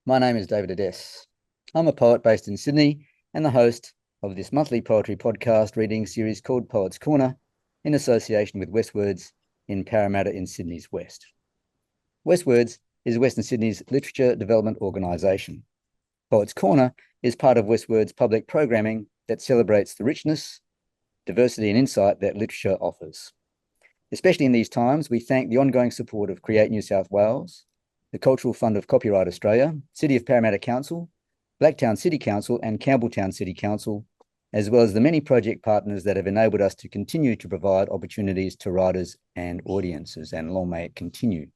My name is David Adès. I'm a poet based in Sydney and the host of this monthly poetry podcast reading series called Poets Corner in association with WestWords in Parramatta in Sydney's West. WestWords is Western Sydney's literature development organisation. Poets Corner is part of WestWords' public programming that celebrates the richness, diversity and insight that literature offers. Especially in these times, we thank the ongoing support of Create New South Wales, the Cultural Fund of Copyright Australia, City of Parramatta Council, Blacktown City Council and Campbelltown City Council, as well as the many project partners that have enabled us to continue to provide opportunities to writers and audiences, and long may it continue.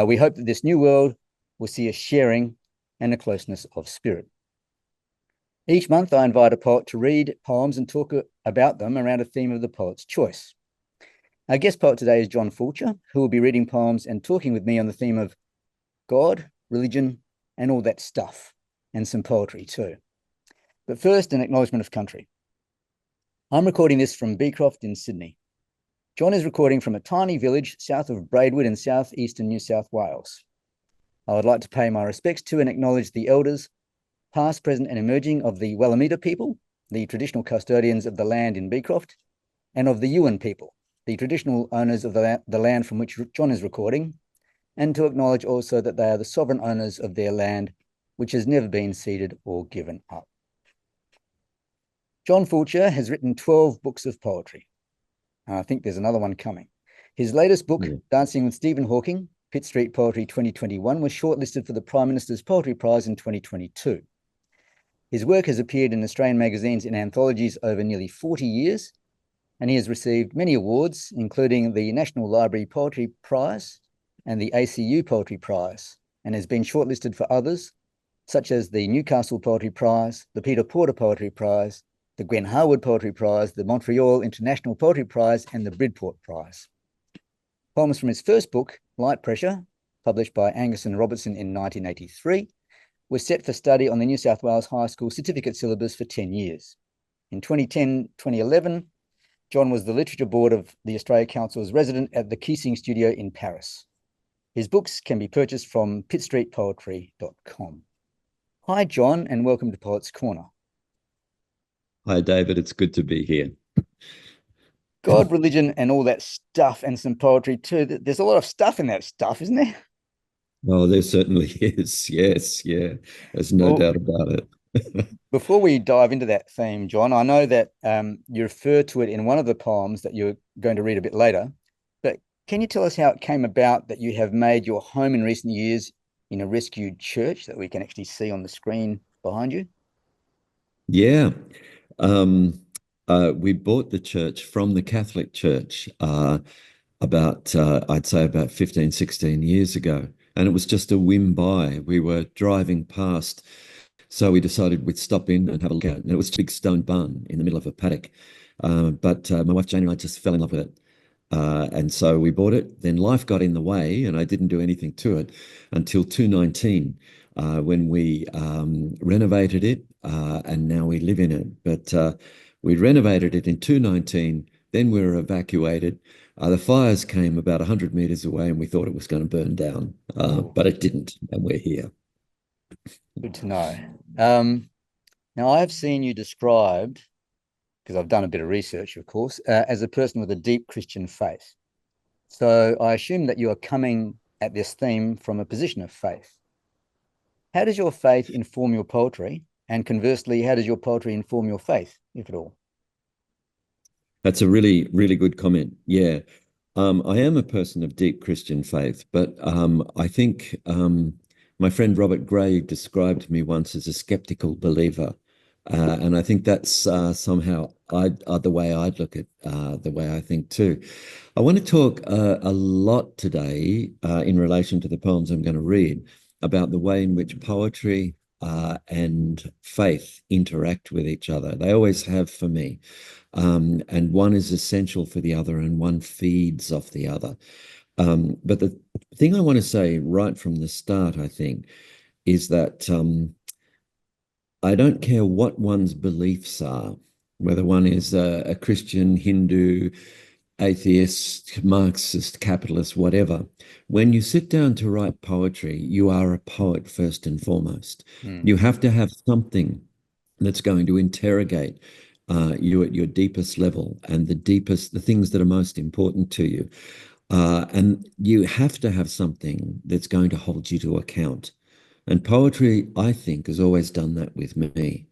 We hope that this new world will see a sharing and a closeness of spirit. Each month, I invite a poet to read poems and talk about them around a theme of the poet's choice. Our guest poet today is John Foulcher, who will be reading poems and talking with me on the theme of God, religion, and all that stuff, and some poetry too. But first, an acknowledgement of country. I'm recording this from Beecroft in Sydney. John is recording from a tiny village south of Braidwood in southeastern New South Wales. I would like to pay my respects to and acknowledge the elders, past, present, and emerging of the Wallamita people, the traditional custodians of the land in Beecroft, and of the Yuin people, the traditional owners of the land from which John is recording, and to acknowledge also that they are the sovereign owners of their land, which has never been ceded or given up. John Foulcher has written 12 books of poetry. I think there's another one coming. His latest book, Dancing with Stephen Hawking, Pitt Street Poetry 2021, was shortlisted for the Prime Minister's Poetry Prize in 2022. His work has appeared in Australian magazines in anthologies over nearly 40 years, and he has received many awards, including the National Library Poetry Prize and the ACU Poetry Prize, and has been shortlisted for others, such as the Newcastle Poetry Prize, the Peter Porter Poetry Prize, the Gwen Harwood Poetry Prize, the Montreal International Poetry Prize, and the Bridport Prize. Poems from his first book, Light Pressure, published by Angus and Robertson in 1983, were set for study on the New South Wales High School certificate syllabus for 10 years. In 2010-2011, John was the Literature Board of the Australia Council's resident at the Keesing Studio in Paris. His books can be purchased from pittstreetpoetry.com. Hi, John, and welcome to Poets Corner. Hi, David. It's good to be here. God, religion, and all that stuff, and some poetry too. There's a lot of stuff in that stuff, isn't there? Oh, there certainly is. Yes, yeah. There's no doubt about it. Before we dive into that theme, John, I know that you refer to it in one of the poems that you're going to read a bit later, but can you tell us how it came about that you have made your home in recent years in a rescued church that we can actually see on the screen behind you? Yeah. We bought the church from the Catholic Church I'd say about 15, 16 years ago. And it was just a whim by. We were driving past, so we decided we'd stop in and have a look at it. And it was a big stone barn in the middle of a paddock. But my wife Jane and I just fell in love with it. And so we bought it. Then life got in the way and I didn't do anything to it until 2019, when we renovated it, and now we live in it. But we renovated it in 2019, then we were evacuated. The fires came about 100 meters away and we thought it was going to burn down, but it didn't, and we're here. Good to know. Now, I've seen you described, because I've done a bit of research, of course, as a person with a deep Christian faith. So I assume that you are coming at this theme from a position of faith. How does your faith inform your poetry? And conversely, how does your poetry inform your faith, if at all? That's a really, really good comment. Yeah. I am a person of deep Christian faith, but I think my friend Robert Gray described me once as a skeptical believer. And I think that's somehow the way I'd look at the way I think too. I want to talk a lot today in relation to the poems I'm going to read about the way in which poetry and faith interact with each other. They always have for me. And one is essential for the other and one feeds off the other. But the thing I want to say right from the start, I think, is that I don't care what one's beliefs are, whether one is a Christian, Hindu, atheist, Marxist, capitalist, whatever. When you sit down to write poetry, you are a poet first and foremost. You have to have something that's going to interrogate you at your deepest level and the things that are most important to you. And you have to have something that's going to hold you to account. And poetry, I think, has always done that with me.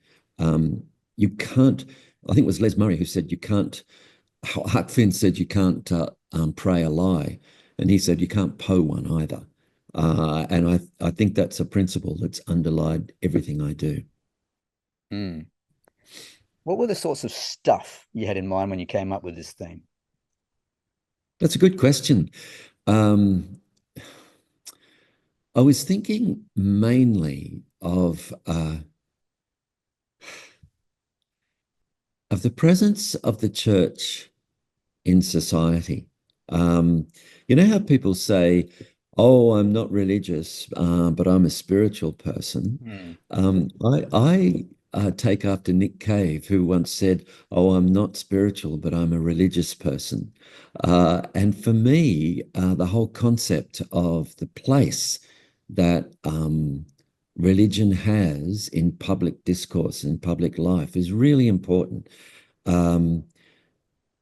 You can't, I think it was Les Murray who said, you can't, Huck Finn said, you can't pray a lie. And he said, you can't Poe one either. And I think that's a principle that's underlined everything I do. Mm. What were the sorts of stuff you had in mind when you came up with this theme? That's a good question. I was thinking mainly of the presence of the church in society. You know how people say, "Oh, I'm not religious, but I'm a spiritual person." Mm. I take after Nick Cave, who once said, "Oh, I'm not spiritual, but I'm a religious person." And for me, the whole concept of the place that religion has in public discourse and public life is really important. Um,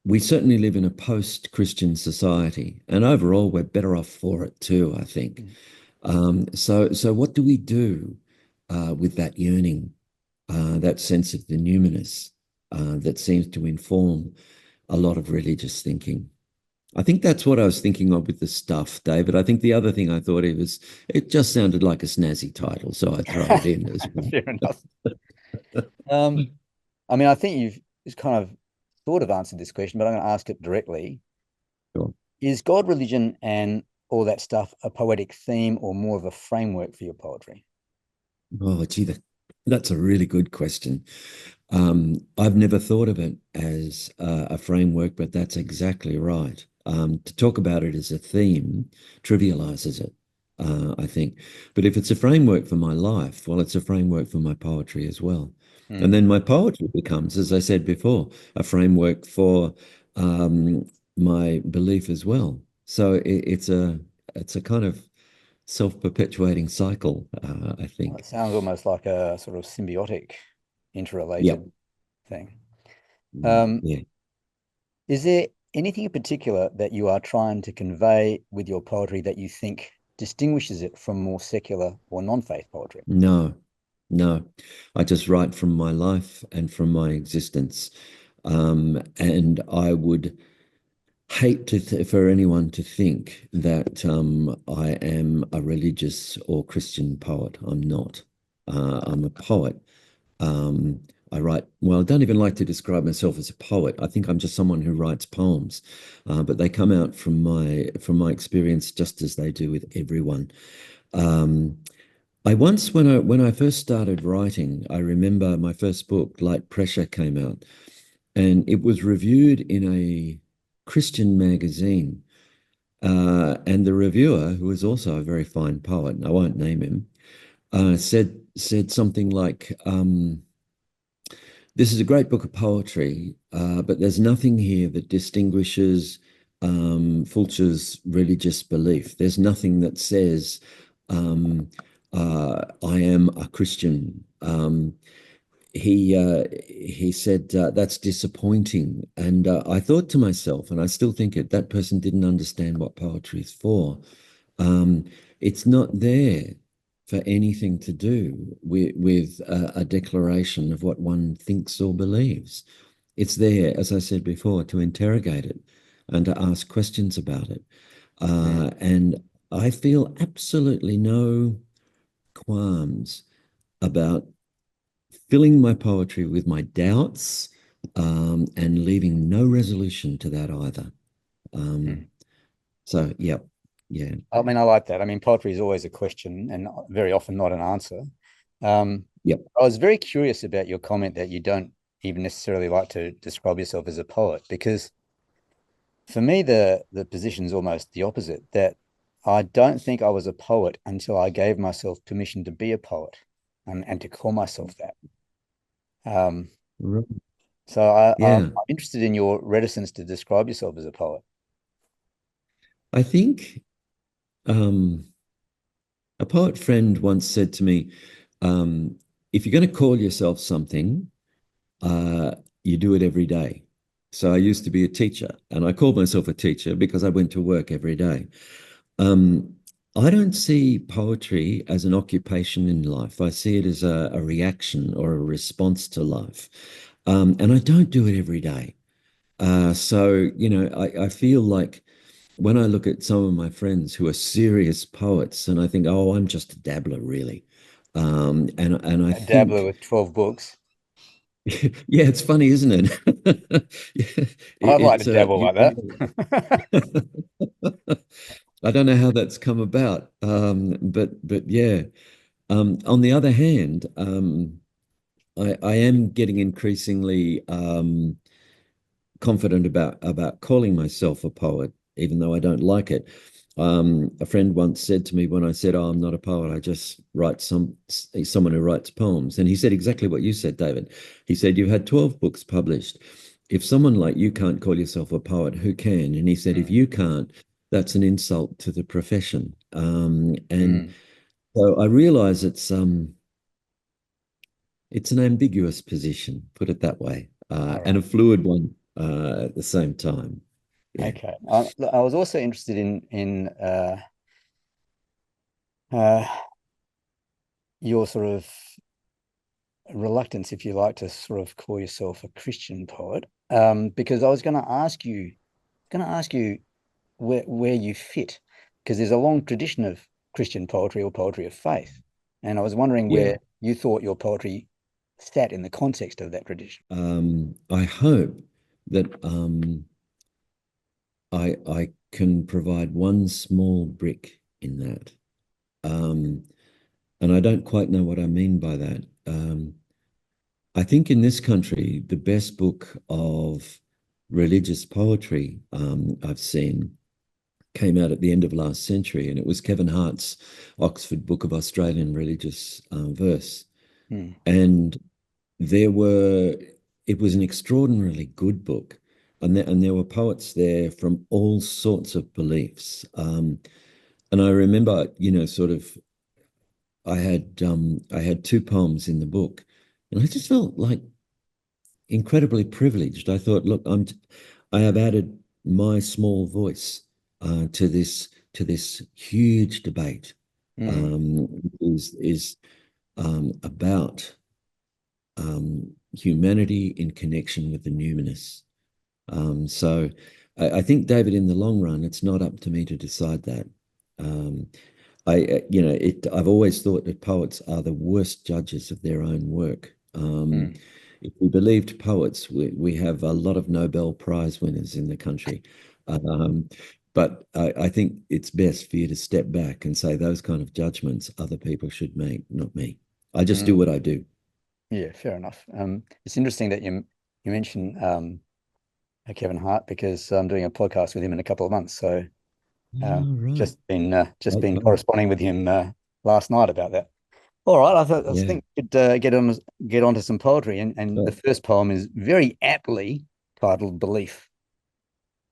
we certainly live in a post-Christian society, and overall, we're better off for it too, I think. Mm. So what do we do with that yearning, that sense of the numinous that seems to inform a lot of religious thinking? I think that's what I was thinking of with the stuff, David. I think the other thing I thought it just sounded like a snazzy title, so I throw it in as well. Fair enough. I mean, I think you've just kind of sort of answered this question, but I'm going to ask it directly. Sure. Is God, religion, and all that stuff a poetic theme or more of a framework for your poetry? Oh, gee, that's a really good question. I've never thought of it as a framework, but that's exactly right. To talk about it as a theme trivializes it, I think. But if it's a framework for my life, well, it's a framework for my poetry as well. And Mm. then my poetry becomes, as I said before, a framework for my belief as well. So it's a kind of self-perpetuating cycle, I Well, it think. sounds almost like a sort of symbiotic, Yeah. interrelated thing. Um, Yeah. is there anything in particular that you are trying to convey with your poetry that you think distinguishes it from more secular or non-faith poetry? No, no. I just write from my life and from my existence. And I would hate for anyone to think that I am a religious or Christian poet. I'm not. I'm a poet. Um, I write, well, I don't even like to describe myself as a poet. I think I'm just someone who writes poems, but they come out from my experience just as they do with everyone. Um, I once, when I first started writing, I remember my first book, Light Pressure, came out, and it was reviewed in a Christian magazine. And the reviewer, who was also a very fine poet, and I won't name him, said something like, "This is a great book of poetry, but there's nothing here that distinguishes Foulcher's religious belief. There's nothing that says." I am a Christian. He said that's disappointing, and I thought to myself, and I still think it, that person didn't understand what poetry is for. Um, it's not there for anything to do with a declaration of what one thinks or believes. It's there, as I said before, to interrogate it and to ask questions about it. Mm. And I feel absolutely no qualms about filling my poetry with my doubts and leaving no resolution to that either. Um, Mm. so, yeah, yeah, I mean, I like that. I mean, poetry is always a question and very often not an answer. Um, yep. I was very curious about your comment that you don't even necessarily like to describe yourself as a poet, because for me, the position is almost the opposite, that I don't think I was a poet until I gave myself permission to be a poet and to call myself that. Um, Right. So I'm Yeah. interested in your reticence to describe yourself as a poet. I think um, a poet friend once said to me, um, if you're going to call yourself something, uh, you do it every day. So I used to be a teacher, and I called myself a teacher because I went to work every day. Um, I don't see poetry as an occupation in life. I see it as a reaction or a response to life. And I don't do it every day. So, I feel like when I look at some of my friends who are serious poets, and I think, oh, I'm just a dabbler, really. And I A dabbler think, with 12 books. yeah, it's funny, isn't it? Yeah, I'd like to dabble you like that. I don't know how that's come about, but yeah. On the other hand, I am getting increasingly confident about calling myself a poet, even though I don't like it. A friend once said to me when I said, "Oh, I'm not a poet. I just write someone who writes poems," and he said exactly what you said, David. He said, "You've had 12 books published. If someone like you can't call yourself a poet, who can?" And he said, "If Mm, you can't, that's an insult to the profession." And mm. so I realize it's an ambiguous position, put it that way, All and right. a fluid one at the same time. Yeah. Okay. I was also interested in uh, your sort of reluctance, if you like, to sort of call yourself a Christian poet, because I was going to ask you where you fit, because there's a long tradition of Christian poetry or poetry of faith, and I was wondering Yeah. where you thought your poetry sat in the context of that tradition. I hope that I can provide one small brick in that. Um, and I don't quite know what I mean by that. I think in this country, the best book of religious poetry I've seen came out at the end of last century, and it was Kevin Hart's Oxford Book of Australian Religious Verse. Hmm. And there were, it was an extraordinarily good book. And there were poets there from all sorts of beliefs. And I remember, sort of, I had two poems in the book, and I just felt like incredibly privileged. I thought, look, I have added my small voice to this huge debate, Hmm. um, is about humanity in connection with the numinous. So I think, David, in the long run, it's not up to me to decide that. Um, I've always thought that poets are the worst judges of their own work. Hmm. If we believed poets, we have a lot of Nobel Prize winners in the country. Um, but I think it's best for you to step back and say those kind of judgments other people should make, not me. I just do Hmm. what I do. Yeah, fair enough. It's interesting that you mentioned Kevin Hart, because I'm doing a podcast with him in a couple of months. So Oh, right. just been Okay. corresponding with him last night about that. All right, I Yeah. think we could get onto some poetry, and the Well, first poem is very aptly titled "Belief."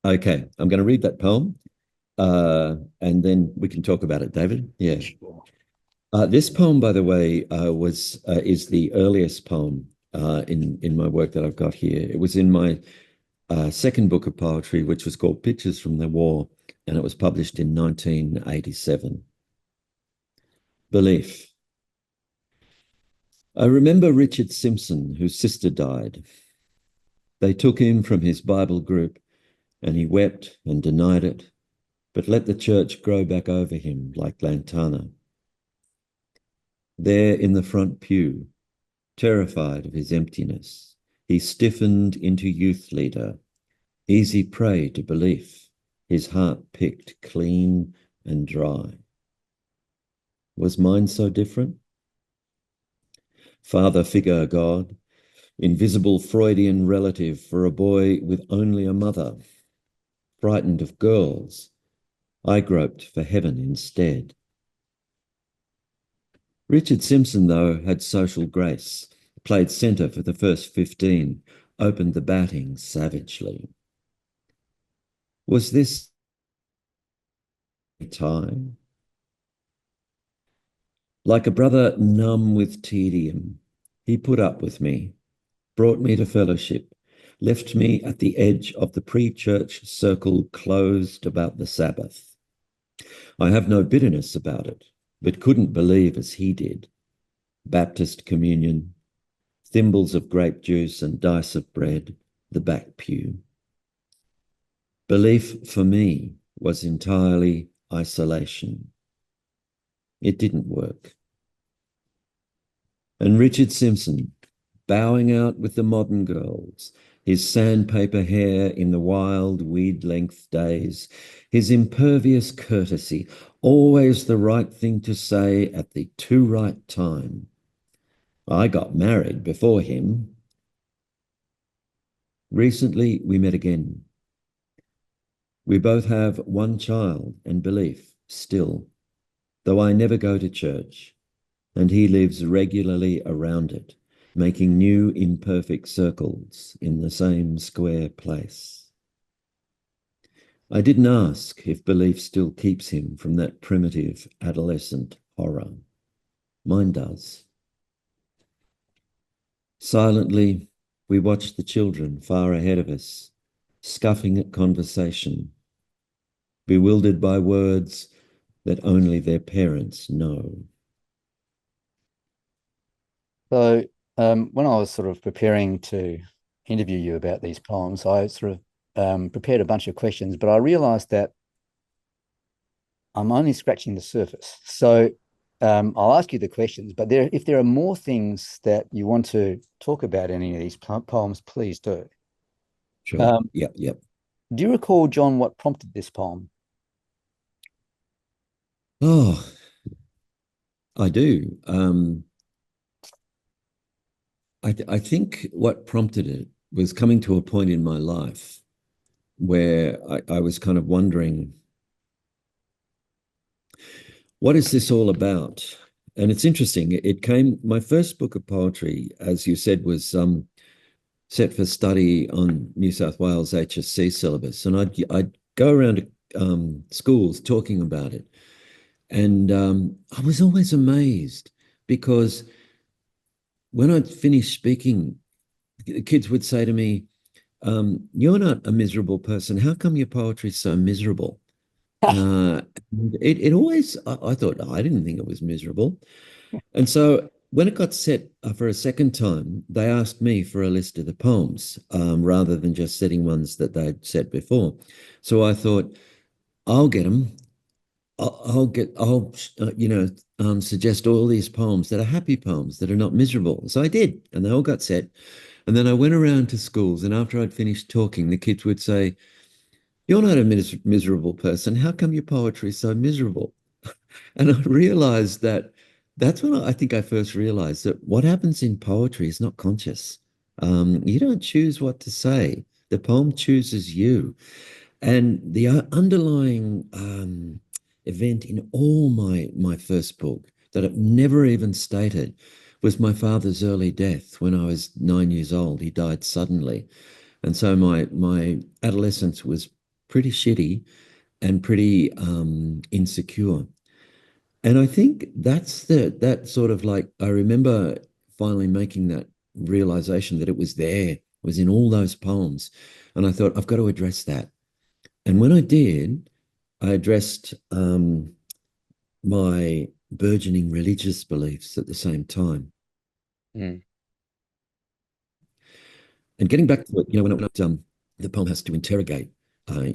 okay. I'm going to read that poem, and then we can talk about it, David. Yeah. Sure. This poem, by the way, was is the earliest poem in my work that I've got here. It was in my second book of poetry, which was called Pictures from the War, and it was published in 1987. Belief. I remember Richard Simpson, whose sister died. They took him from his Bible group, and he wept and denied it, but let the church grow back over him like lantana. There in the front pew, terrified of his emptiness, he stiffened into youth leader, easy prey to belief, his heart picked clean and dry. Was mine so different? Father figure God, invisible Freudian relative for a boy with only a mother, frightened of girls, I groped for heaven instead. Richard Simpson, though, had social grace, played centre for the first 15, opened the batting savagely. Was this time? Like a brother numb with tedium, he put up with me, brought me to fellowship, left me at the edge of the pre-church circle closed about the Sabbath. I have no bitterness about it, but couldn't believe as he did. Baptist communion, thimbles of grape juice and dice of bread, the back pew. Belief for me was entirely isolation. It didn't work. And Richard Simpson, bowing out with the modern girls, his sandpaper hair in the wild weed-length days, his impervious courtesy, always the right thing to say at the too right time. I got married before him. Recently, we met again. We both have one child and belief still, though I never go to church, and he lives regularly around it, making new imperfect circles in the same square place. I didn't ask if belief still keeps him from that primitive adolescent horror. Mine does. Silently, we watch the children far ahead of us, scuffing at conversation, bewildered by words that only their parents know. So when I was sort of preparing to interview you about these poems, I sort of prepared a bunch of questions, but I realized that I'm only scratching the surface. So I'll ask you the questions, but if there are more things that you want to talk about in any of these poems, please do. Sure. Yep. Do you recall, John, what prompted this poem? Oh, I do. I think what prompted it was coming to a point in my life where I was kind of wondering, what is this all about? And it's interesting. My first book of poetry, as you said, was set for study on New South Wales HSC syllabus. And I'd go around to schools talking about it. And I was always amazed because when I'd finished speaking, the kids would say to me, you're not a miserable person. How come your poetry's so miserable? It always, I thought, I didn't think it was miserable. And so when it got set for a second time, they asked me for a list of the poems rather than just setting ones that they'd set before. So I thought, I'll get them. I'll suggest all these poems that are happy poems that are not miserable. So I did, and they all got set. And then I went around to schools, and after I'd finished talking, the kids would say, "You're not a miserable person. How come your poetry is so miserable?" And I realized that's when I think I first realized that what happens in poetry is not conscious. You don't choose what to say. The poem chooses you. And the underlying event in all my first book that I've never even stated was my father's early death when I was 9 years old. He died suddenly. And so my adolescence was pretty shitty and pretty insecure. And I think that sort of like, I remember finally making that realization that it was there, it was in all those poems. And I thought, I've got to address that. And when I did, I addressed my burgeoning religious beliefs at the same time. Mm. And getting back to it, the poem has to interrogate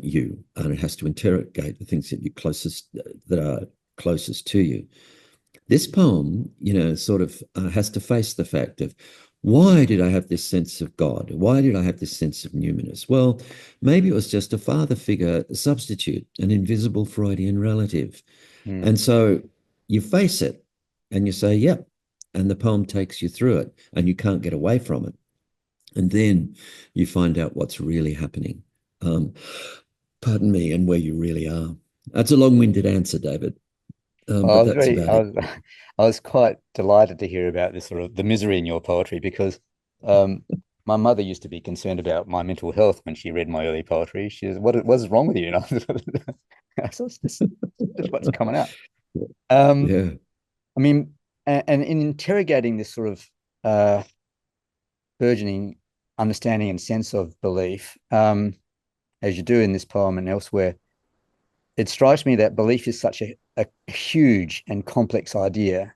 you, and it has to interrogate the things that are closest to you. This poem, sort of has to face the fact of, why did I have this sense of God? Why did I have this sense of numinous? Well, maybe it was just a father figure substitute, an invisible Freudian relative. Mm. And so you face it and you say, yep. And the poem takes you through it and you can't get away from it. And then you find out what's really happening. Pardon me, and where you really are. That's a long-winded answer, David. But that's about it. I was quite delighted to hear about this sort of the misery in your poetry because my mother used to be concerned about my mental health when she read my early poetry. She was, "What's wrong with you?" And so it's just what's coming out. Um, Yeah. I mean, and in interrogating this sort of burgeoning understanding and sense of belief, as you do in this poem and elsewhere, it strikes me that belief is such a huge and complex idea.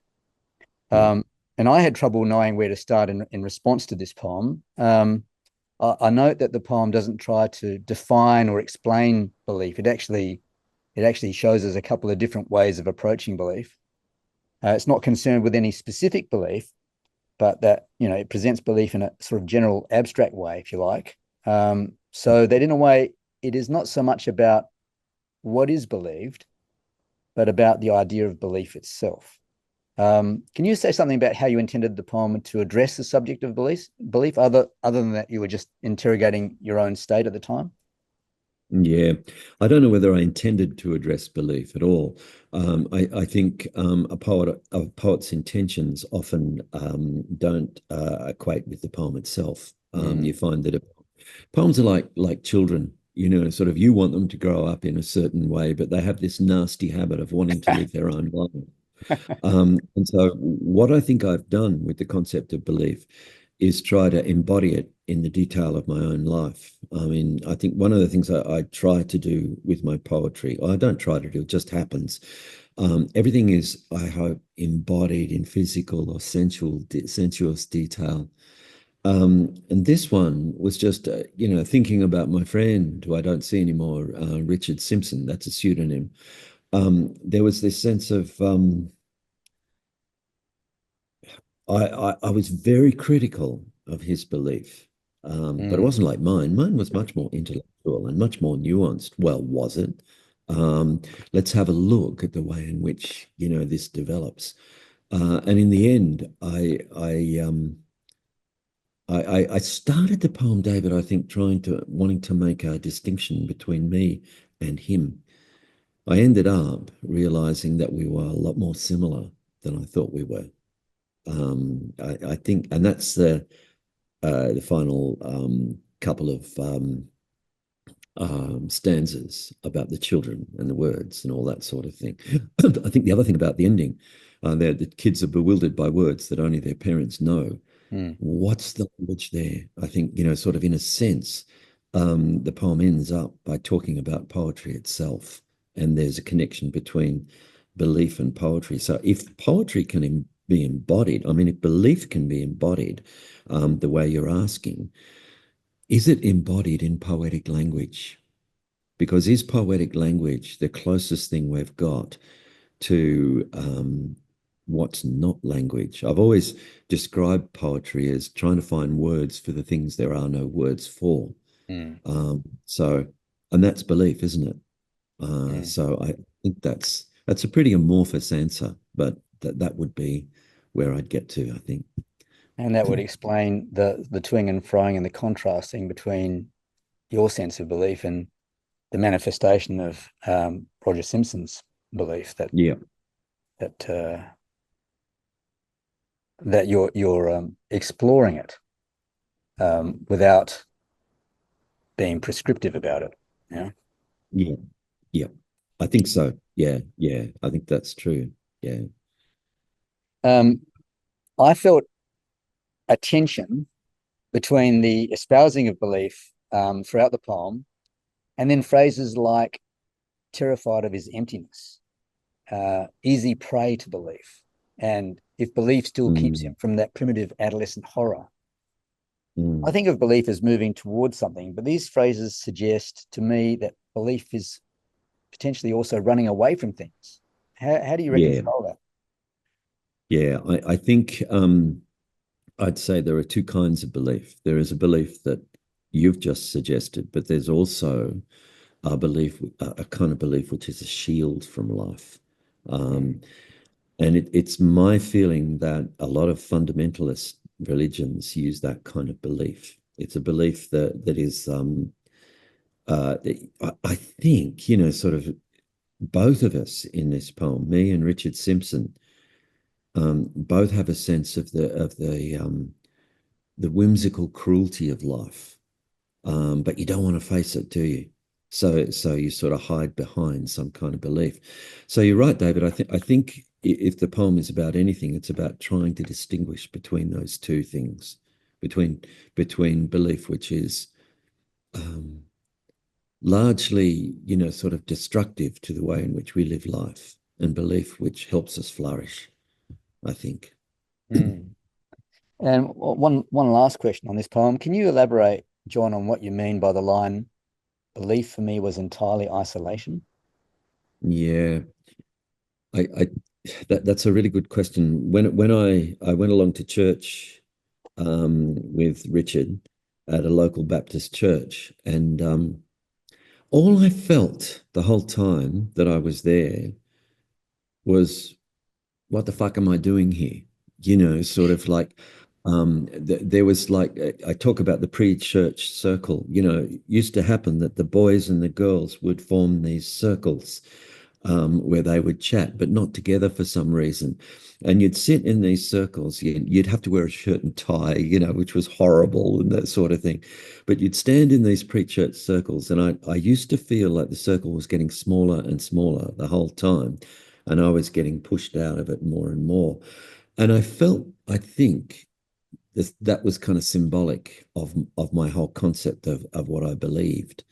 Yeah. And I had trouble knowing where to start in response to this poem. I note that the poem doesn't try to define or explain belief. It actually shows us a couple of different ways of approaching belief. It's not concerned with any specific belief, but that, it presents belief in a sort of general abstract way, if you like. So that in a way, it is not so much about what is believed, but about the idea of belief itself. Can you say something about how you intended the poem to address the subject of belief, other than that you were just interrogating your own state at the time? Yeah, I don't know whether I intended to address belief at all. I think a poet's intentions often don't equate with the poem itself. You find that poems are like children, sort of you want them to grow up in a certain way, but they have this nasty habit of wanting to live their own life. And so what I think I've done with the concept of belief is try to embody it in the detail of my own life. I mean, I think one of the things I try to do with my poetry, or I don't try to do, it just happens. Everything is, I hope, embodied in physical or sensuous detail. And this one was just, thinking about my friend who I don't see anymore, Richard Simpson, that's a pseudonym. There was this sense of, I was very critical of his belief, but it wasn't like mine. Mine was much more intellectual and much more nuanced. Well, was it? Let's have a look at the way in which this develops. And in the end, I started the poem, David, I think, wanting to make a distinction between me and him. I ended up realizing that we were a lot more similar than I thought we were. I think, and that's the final couple of stanzas about the children and the words and all that sort of thing. I think the other thing about the ending, the kids are bewildered by words that only their parents know. What's the language there? I think, sort of in a sense, the poem ends up by talking about poetry itself, and there's a connection between belief and poetry. So if poetry can be embodied, I mean, if belief can be embodied the way you're asking, is it embodied in poetic language? Because is poetic language the closest thing we've got to what's not language? I've always described poetry as trying to find words for the things there are no words for. So, and that's belief, isn't it? So I think that's a pretty amorphous answer, but that would be where I'd get to, I think. And that would explain the toing and froing and the contrasting between your sense of belief and the manifestation of Roger Simpson's belief that Yeah. that that you're exploring it without being prescriptive about it. Yeah. Yeah. Yeah. I think so. Yeah. Yeah. I think that's true. Yeah. I felt a tension between the espousing of belief throughout the poem and then phrases like terrified of his emptiness, easy prey to belief, and if belief still keeps him from that primitive adolescent horror. I think of belief as moving towards something, but these phrases suggest to me that belief is potentially also running away from things. How do you Yeah. reconcile that? Yeah. I think I'd say there are two kinds of belief. There is a belief that you've just suggested, but there's also a belief, a kind of belief which is a shield from life. And it's my feeling that a lot of fundamentalist religions use that kind of belief. It's a belief that is, I think, sort of both of us in this poem, me and Richard Simpson, both have a sense of the whimsical cruelty of life, but you don't want to face it, do you? So you sort of hide behind some kind of belief. So you're right, David. I think if the poem is about anything, it's about trying to distinguish between those two things, between belief, which is largely, sort of destructive to the way in which we live life, and belief which helps us flourish, I think. Mm. And one last question on this poem. Can you elaborate, John, on what you mean by the line, "Belief for me was entirely isolation"? Yeah, that's a really good question. When I went along to church with Richard at a local Baptist church, and all I felt the whole time that I was there was, what the fuck am I doing here? Sort of like, there was like, I talk about the pre-church circle. It used to happen that the boys and the girls would form these circles where they would chat, but not together for some reason. And you'd sit in these circles. You'd have to wear a shirt and tie, which was horrible and that sort of thing. But you'd stand in these pre-church circles, and I used to feel like the circle was getting smaller and smaller the whole time, and I was getting pushed out of it more and more. And I think that was kind of symbolic of my whole concept of what I believed.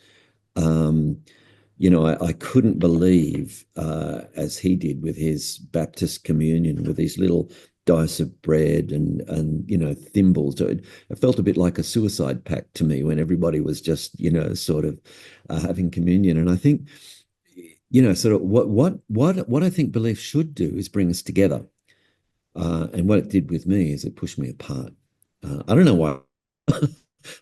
Um, I couldn't believe, as he did with his Baptist communion, with these little dice of bread and thimbles. It felt a bit like a suicide pact to me when everybody was just, sort of having communion. And I think, sort of what I think belief should do is bring us together. And what it did with me is it pushed me apart. I don't know why,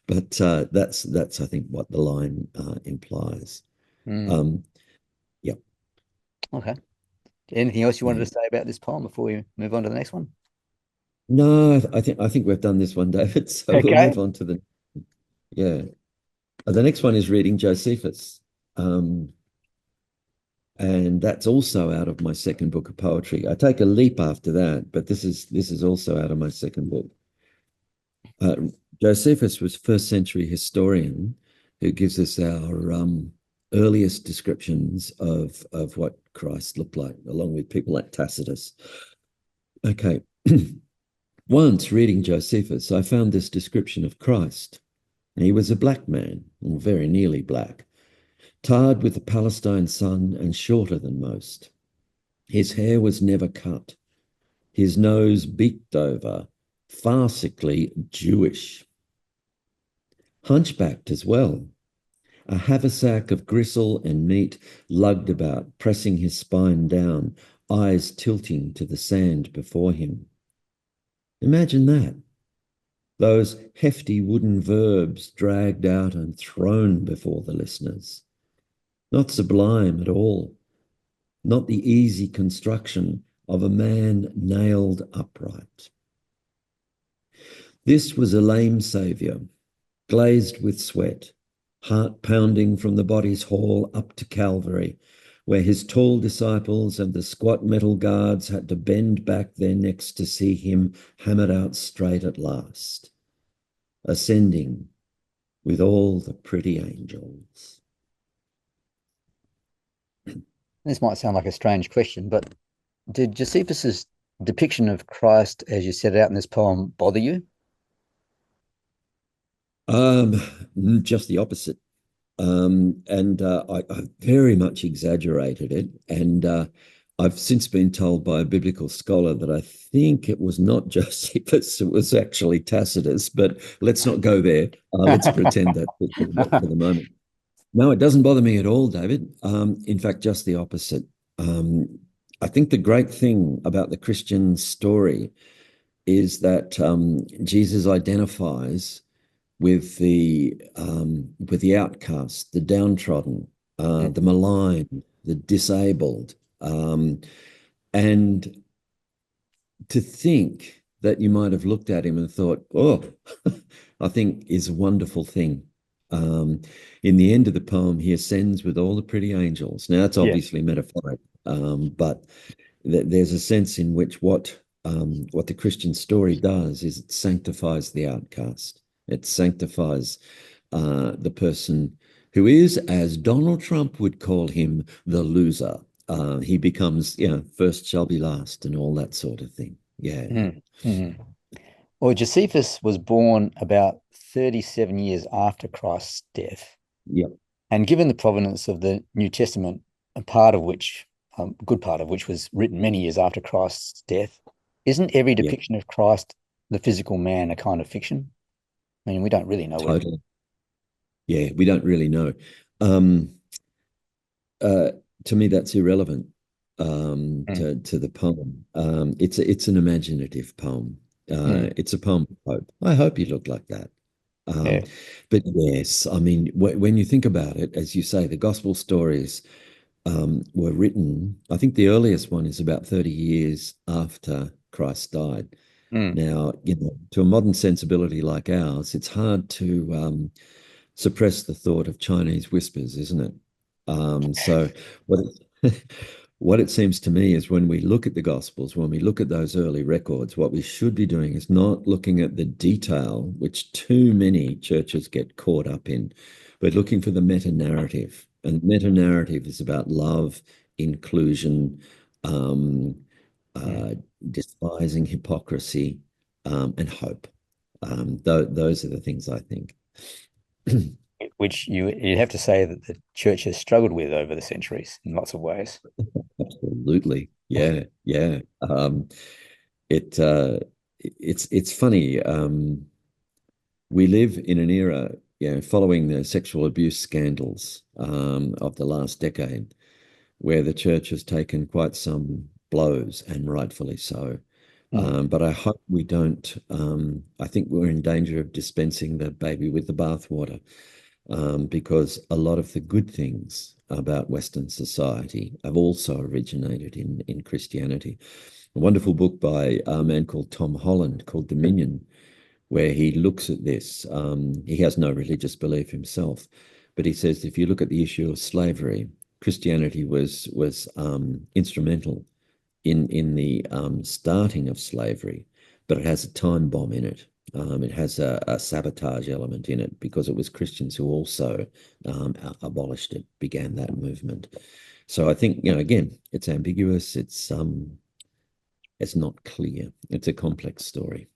but that's I think what the line implies. Mm. Yeah. Okay. Anything else you wanted Yeah. to say about this poem before we move on to the next one? No, I think we've done this one, David. So we'll Okay. move on to yeah. The next one is reading Josephus. Um, and that's also out of my second book of poetry. I take a leap after that, but this is also out of my second book. Uh, Josephus was first century historian who gives us our earliest descriptions of what Christ looked like, along with people like Tacitus. Okay. Once reading Josephus, I found this description of Christ. He was a black man, or very nearly black, tarred with the Palestine sun and shorter than most. His hair was never cut, his nose beaked over, farcically Jewish. Hunchbacked as well, a haversack of gristle and meat lugged about, pressing his spine down, eyes tilting to the sand before him. Imagine that. Those hefty wooden verbs dragged out and thrown before the listeners. Not sublime at all. Not the easy construction of a man nailed upright. This was a lame saviour, glazed with sweat, heart pounding from the body's hall up to Calvary, where his tall disciples and the squat metal guards had to bend back their necks to see him hammered out straight at last, ascending with all the pretty angels. This might sound like a strange question, but did Josephus's depiction of Christ, as you set it out in this poem, bother you? Just the opposite. And I very much exaggerated it. And I've since been told by a biblical scholar that I think it was not Josephus, it was actually Tacitus, but let's not go there. Let's pretend that for the moment. No, it doesn't bother me at all, David. In fact, just the opposite. I think the great thing about the Christian story is that Jesus identifies with the outcast, the downtrodden, the maligned, the disabled, and to think that you might have looked at him and thought, "Oh," I think is a wonderful thing. In the end of the poem, he ascends with all the pretty angels. Now, it's Yeah. obviously metaphoric, but there's a sense in which what what the Christian story does is it sanctifies the outcast. It sanctifies the person who is, as Donald Trump would call him, the loser. He becomes, first shall be last and all that sort of thing. Yeah. Mm. Well, Josephus was born about 37 years after Christ's death. Yep. And given the provenance of the New Testament, a part of which, good part of which was written many years after Christ's death, isn't every Yep. depiction of Christ, the physical man, a kind of fiction? I mean, we don't really know. Totally. Yeah, we don't really know. Um, to me, that's irrelevant to the poem. It's an imaginative poem. It's a poem of hope. I hope he looked like that. Yeah. But yes, I mean, when you think about it, as you say, the gospel stories were written. I think the earliest one is about 30 years after Christ died. Now, to a modern sensibility like ours, it's hard to suppress the thought of Chinese whispers, isn't it? So what it seems to me is when we look at the Gospels, when we look at those early records, what we should be doing is not looking at the detail, which too many churches get caught up in, but looking for the meta-narrative. And meta-narrative is about love, inclusion, um, despising hypocrisy, and hope. Those are the things I think. Which you'd have to say that the church has struggled with over the centuries in lots of ways. Absolutely. Yeah. Yeah. It's funny. We live in an era, following the sexual abuse scandals of the last decade, where the church has taken quite some blows, and rightfully so. But I hope we don't. I think we're in danger of dispensing the baby with the bathwater, because a lot of the good things about Western society have also originated in Christianity. A wonderful book by a man called Tom Holland called Dominion, where he looks at this. He has no religious belief himself, but he says if you look at the issue of slavery, Christianity was instrumental in the starting of slavery, but it has a time bomb in it. It has a sabotage element in it because it was Christians who also abolished it, began that movement. So I think, again, it's ambiguous. It's not clear. It's a complex story.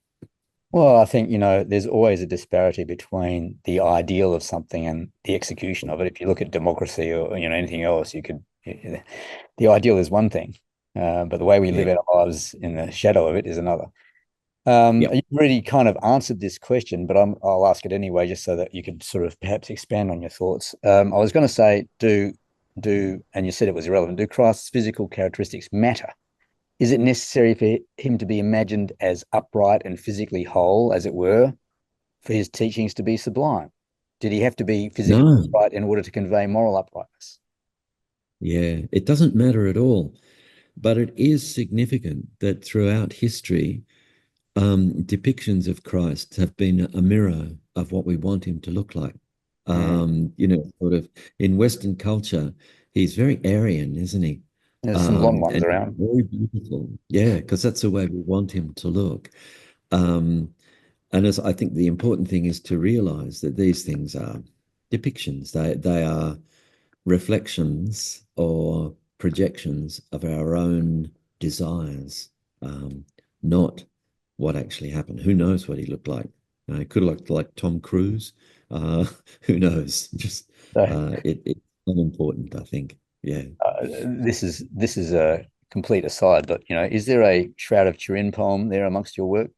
Well, I think, there's always a disparity between the ideal of something and the execution of it. If you look at democracy or, anything else, the ideal is one thing, but the way we live Yeah. our lives in the shadow of it is another. Yep. You already kind of answered this question, but I'll ask it anyway, just so that you could sort of perhaps expand on your thoughts. I was going to say, and you said it was irrelevant, do Christ's physical characteristics matter? Is it necessary for him to be imagined as upright and physically whole, as it were, for his teachings to be sublime? Did he have to be physically No. upright in order to convey moral uprightness? Yeah. It doesn't matter at all. But it is significant that throughout history, depictions of Christ have been a mirror of what we want him to look like. Sort of in Western culture, he's very Aryan, isn't he? There's some long ones And around. very beautiful. Yeah, because that's the way we want him to look. Um, and as I think the important thing is to realize that these things are depictions. They are reflections or projections of our own desires, not what actually happened. Who knows what he looked like? He could have looked like Tom Cruise. Uh, who knows? Just So, it's unimportant, I think. Yeah. this is a complete aside, but is there a Shroud of Turin poem there amongst your work?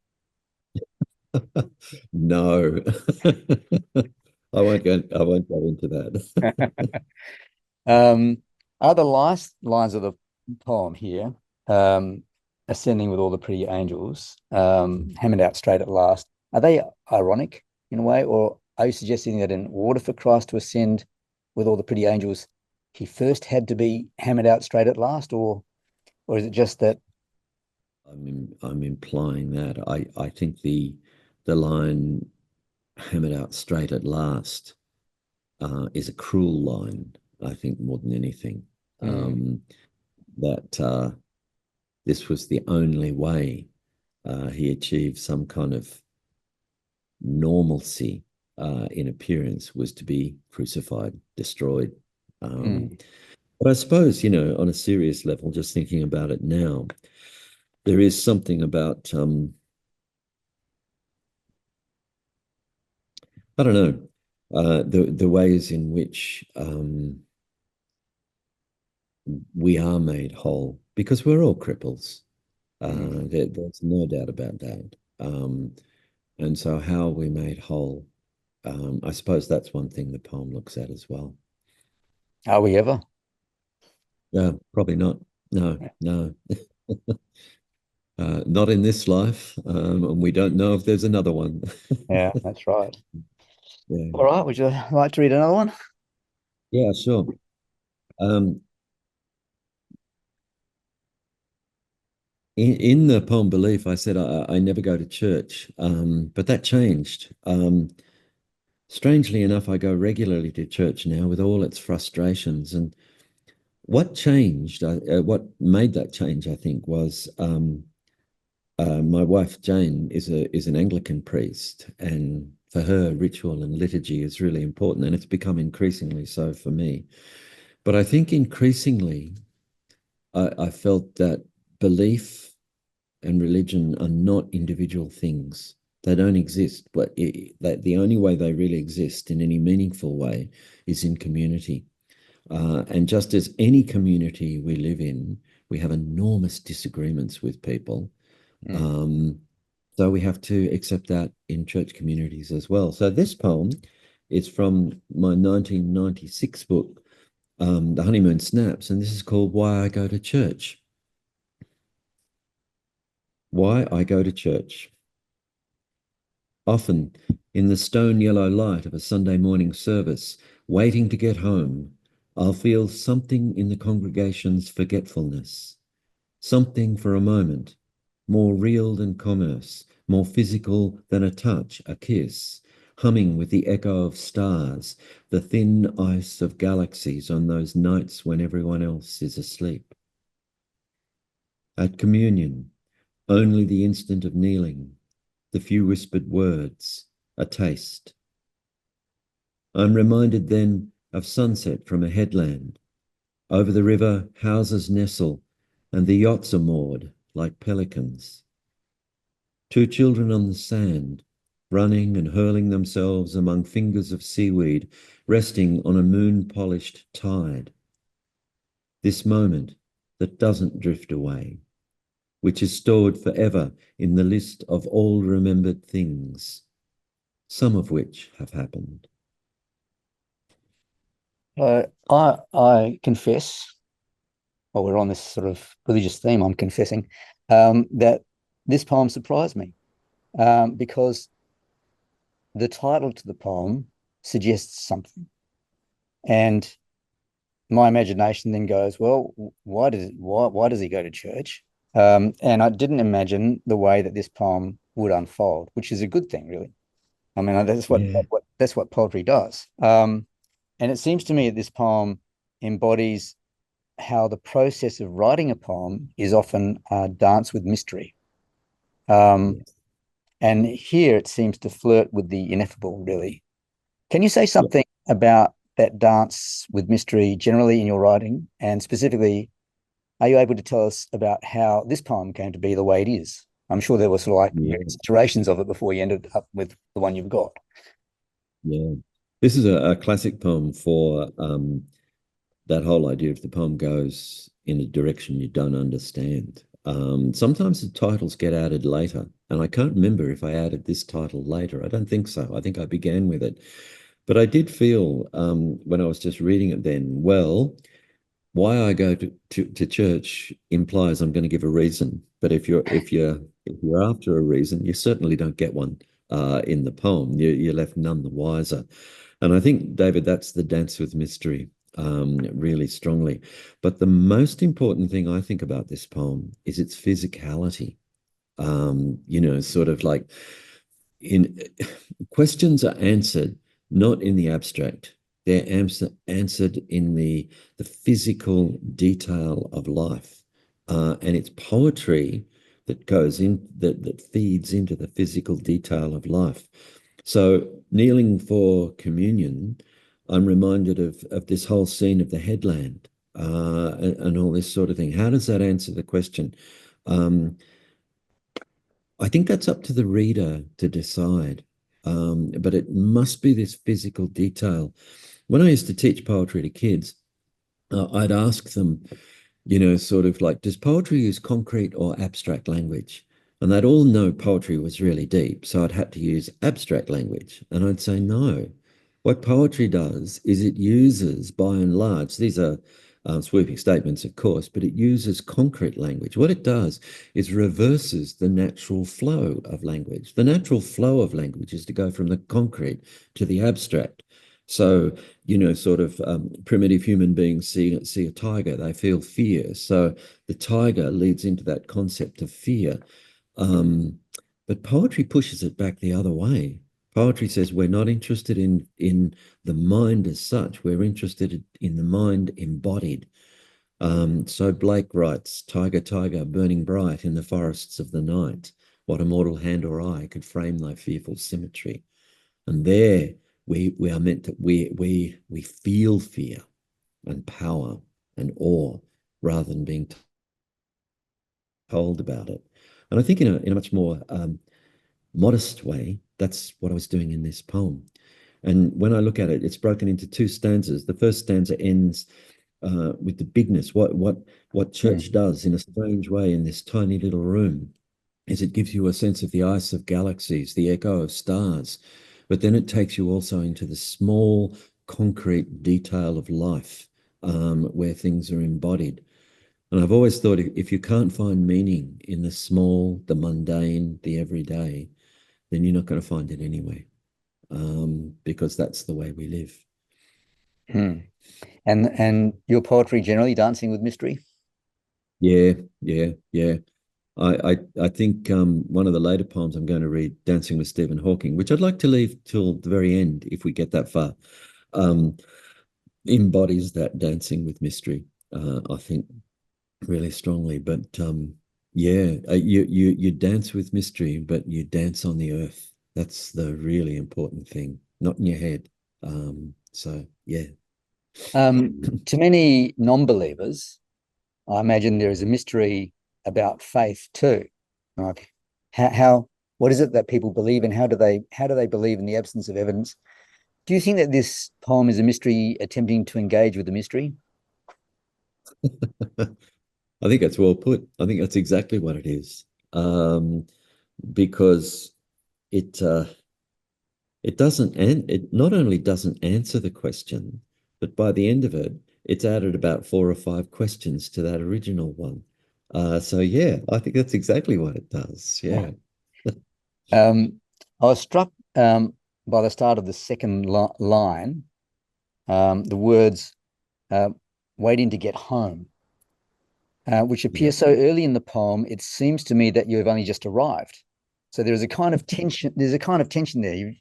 No. I won't go into that. Are the last lines of the poem here, um, ascending with all the pretty angels, hammered out straight at last, are they ironic in a way, or are you suggesting that in order for Christ to ascend with all the pretty angels, he first had to be hammered out straight at last, or is it just that? I'm implying that I think the line hammered out straight at last is a cruel line, I think, more than anything. Mm, That this was the only way he achieved some kind of normalcy in appearance, was to be crucified, destroyed. But I suppose, on a serious level, just thinking about it now, there is something about, I don't know, the ways in which we are made whole, because we're all cripples. There's no doubt about that. And so how are we made whole? I suppose that's one thing the poem looks at as well. Are we ever? No, probably not. No, no. Not in this life, and we don't know if there's another one. Yeah, that's right. Yeah, All right, would you like to read another one? yeah, sure. Um, in the poem Belief, I said I never go to church, but that changed. Strangely enough, I go regularly to church now with all its frustrations. And what changed, what made that change, I think, was my wife Jane is an Anglican priest, and for her, ritual and liturgy is really important, and it's become increasingly so for me. But I think increasingly, I felt that belief and religion are not individual things. They don't exist, but that the only way they really exist in any meaningful way is in community. And just as any community we live in, we have enormous disagreements with people. So we have to accept that in church communities as well. So this poem is from my 1996 book, The Honeymoon Snaps, and this is called Why I Go to Church. Why I Go to Church. Often, in the stone yellow light of a Sunday morning service, waiting to get home, I'll feel something in the congregation's forgetfulness, something for a moment, more real than commerce, more physical than a touch, a kiss, humming with the echo of stars, the thin ice of galaxies on those nights when everyone else is asleep. At communion, only the instant of kneeling, the few whispered words, a taste. I'm reminded then of sunset from a headland. Over the river, houses nestle, and the yachts are moored like pelicans. Two children on the sand, running and hurling themselves among fingers of seaweed, resting on a moon-polished tide. This moment that doesn't drift away, which is stored forever in the list of all remembered things, some of which have happened. I confess, while we're on this sort of religious theme, I'm confessing that this poem surprised me because the title to the poem suggests something, and my imagination then goes, well, why does he go to church? And I didn't imagine the way that this poem would unfold, which is a good thing, really. I mean, that's what poetry does. And it seems to me that this poem embodies how the process of writing a poem is often a dance with mystery. And here it seems to flirt with the ineffable, really. Can you say something about that dance with mystery generally in your writing? And specifically, are you able to tell us about how this poem came to be the way it is? I'm sure there were sort of like various iterations of it before you ended up with the one you've got. Yeah. This is a classic poem for that whole idea of the poem goes in a direction you don't understand. Sometimes the titles get added later, and I can't remember if I added this title later. I don't think so. I think I began with it. But I did feel when I was just reading it then, well, why I go to church implies I'm going to give a reason. But if you're after a reason, you certainly don't get one in the poem. You're left none the wiser. And I think, David, that's the dance with mystery really strongly. But the most important thing I think about this poem is its physicality. Sort of like in questions are answered not in the abstract. They're answered in the physical detail of life. And it's poetry that goes in, that feeds into the physical detail of life. So kneeling for communion, I'm reminded of this whole scene of the headland and all this sort of thing. How does that answer the question? I think that's up to the reader to decide, but it must be this physical detail. When I used to teach poetry to kids, I'd ask them, sort of like, does poetry use concrete or abstract language? And they'd all know poetry was really deep, so I'd have to use abstract language. And I'd say, no. What poetry does is it uses, by and large, these are sweeping statements, of course, but it uses concrete language. What it does is reverses the natural flow of language. The natural flow of language is to go from the concrete to the abstract. So, sort of primitive human beings see a tiger, they feel fear. So the tiger leads into that concept of fear. But poetry pushes it back the other way. Poetry says we're not interested in the mind as such. We're interested in the mind embodied. So Blake writes, "Tiger, tiger, burning bright in the forests of the night, what a mortal hand or eye could frame thy fearful symmetry." And there we are meant to we feel fear and power and awe rather than being told about it. And I think in a much more modest way, that's what I was doing in this poem. And when I look at it, it's broken into two stanzas. The first stanza ends with the bigness. What church does in a strange way in this tiny little room is it gives you a sense of the ice of galaxies, the echo of stars, but then it takes you also into the small concrete detail of life where things are embodied. And I've always thought if you can't find meaning in the small, the mundane, the everyday, then you're not going to find it anyway, because that's the way we live. And your poetry generally dancing with mystery? Yeah. I think one of the later poems I'm going to read, Dancing with Stephen Hawking, which I'd like to leave till the very end if we get that far, embodies that dancing with mystery, I think, really strongly. But you dance with mystery, but you dance on the earth. That's the really important thing, not in your head. So yeah. To many non-believers, I imagine there is a mystery about faith too. Like what is it that people believe in? How do they believe in the absence of evidence? Do you think that this poem is a mystery attempting to engage with the mystery? I think that's well put. I think that's exactly what it is. Because it it not only doesn't answer the question, but by the end of it, it's added about 4 or 5 questions to that original one. So yeah, I think that's exactly what it does. Yeah. I was struck by the start of the second line, the words "waiting to get home," which appear so early in the poem. It seems to me that you have only just arrived. So there is a kind of tension. There's a kind of tension there.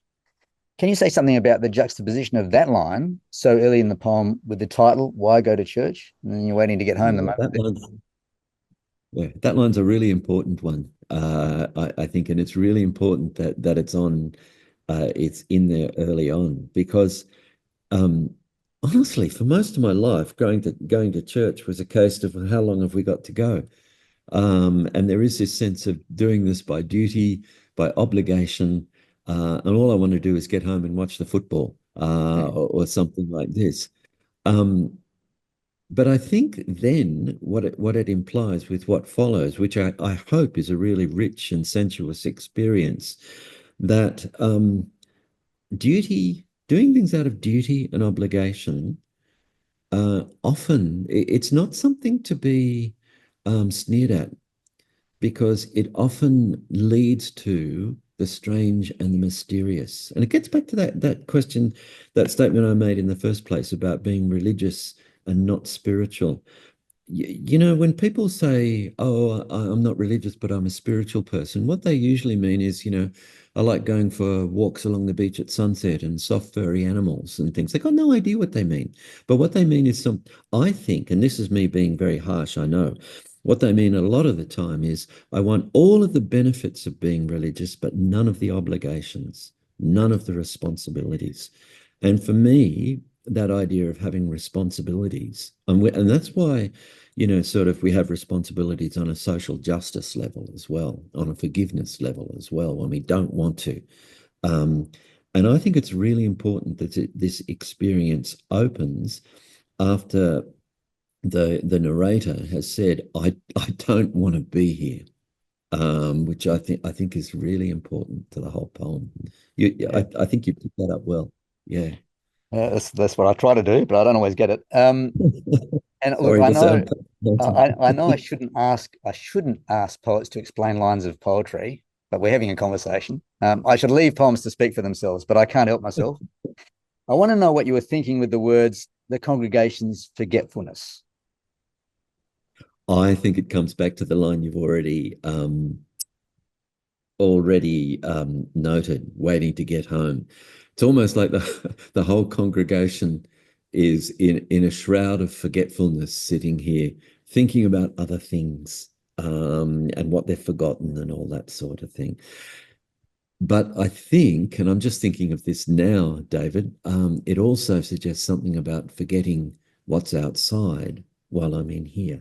Can you say something about the juxtaposition of that line so early in the poem with the title "Why Go to Church?" and then you're waiting to get home? That line's a really important one. I think, and it's really important that it's on. It's in there early on because, honestly, for most of my life, going to church was a case of how long have we got to go, and there is this sense of doing this by duty, by obligation, and all I want to do is get home and watch the football, or something like this. But I think then what it implies with what follows, which I hope is a really rich and sensuous experience, that doing things out of duty and obligation, often it's not something to be sneered at, because it often leads to the strange and the mysterious. And it gets back to that question, that statement I made in the first place about being religious and not spiritual. When people say, "Oh, I'm not religious, but I'm a spiritual person," what they usually mean is, I like going for walks along the beach at sunset and soft furry animals and things. They've got no idea what they mean. But what they mean is I think, and this is me being very harsh, I know, What they mean a lot of the time is, I want all of the benefits of being religious, but none of the obligations, none of the responsibilities. And for me, that idea of having responsibilities, and that's why, sort of we have responsibilities on a social justice level as well, on a forgiveness level as well, when we don't want to. And I think it's really important that this experience opens after the narrator has said, I don't want to be here, which I think is really important to the whole poem. I think you picked that up well. Yeah. That's what I try to do, but I don't always get it. And look, Sorry to sound I know I shouldn't ask poets to explain lines of poetry, but we're having a conversation. I should leave poems to speak for themselves, but I can't help myself. I want to know what you were thinking with the words, the congregation's forgetfulness. I think it comes back to the line you've already noted, waiting to get home. It's almost like the whole congregation is in a shroud of forgetfulness, sitting here thinking about other things, and what they've forgotten and all that sort of thing. But I think, and I'm just thinking of this now, David, it also suggests something about forgetting what's outside while I'm in here,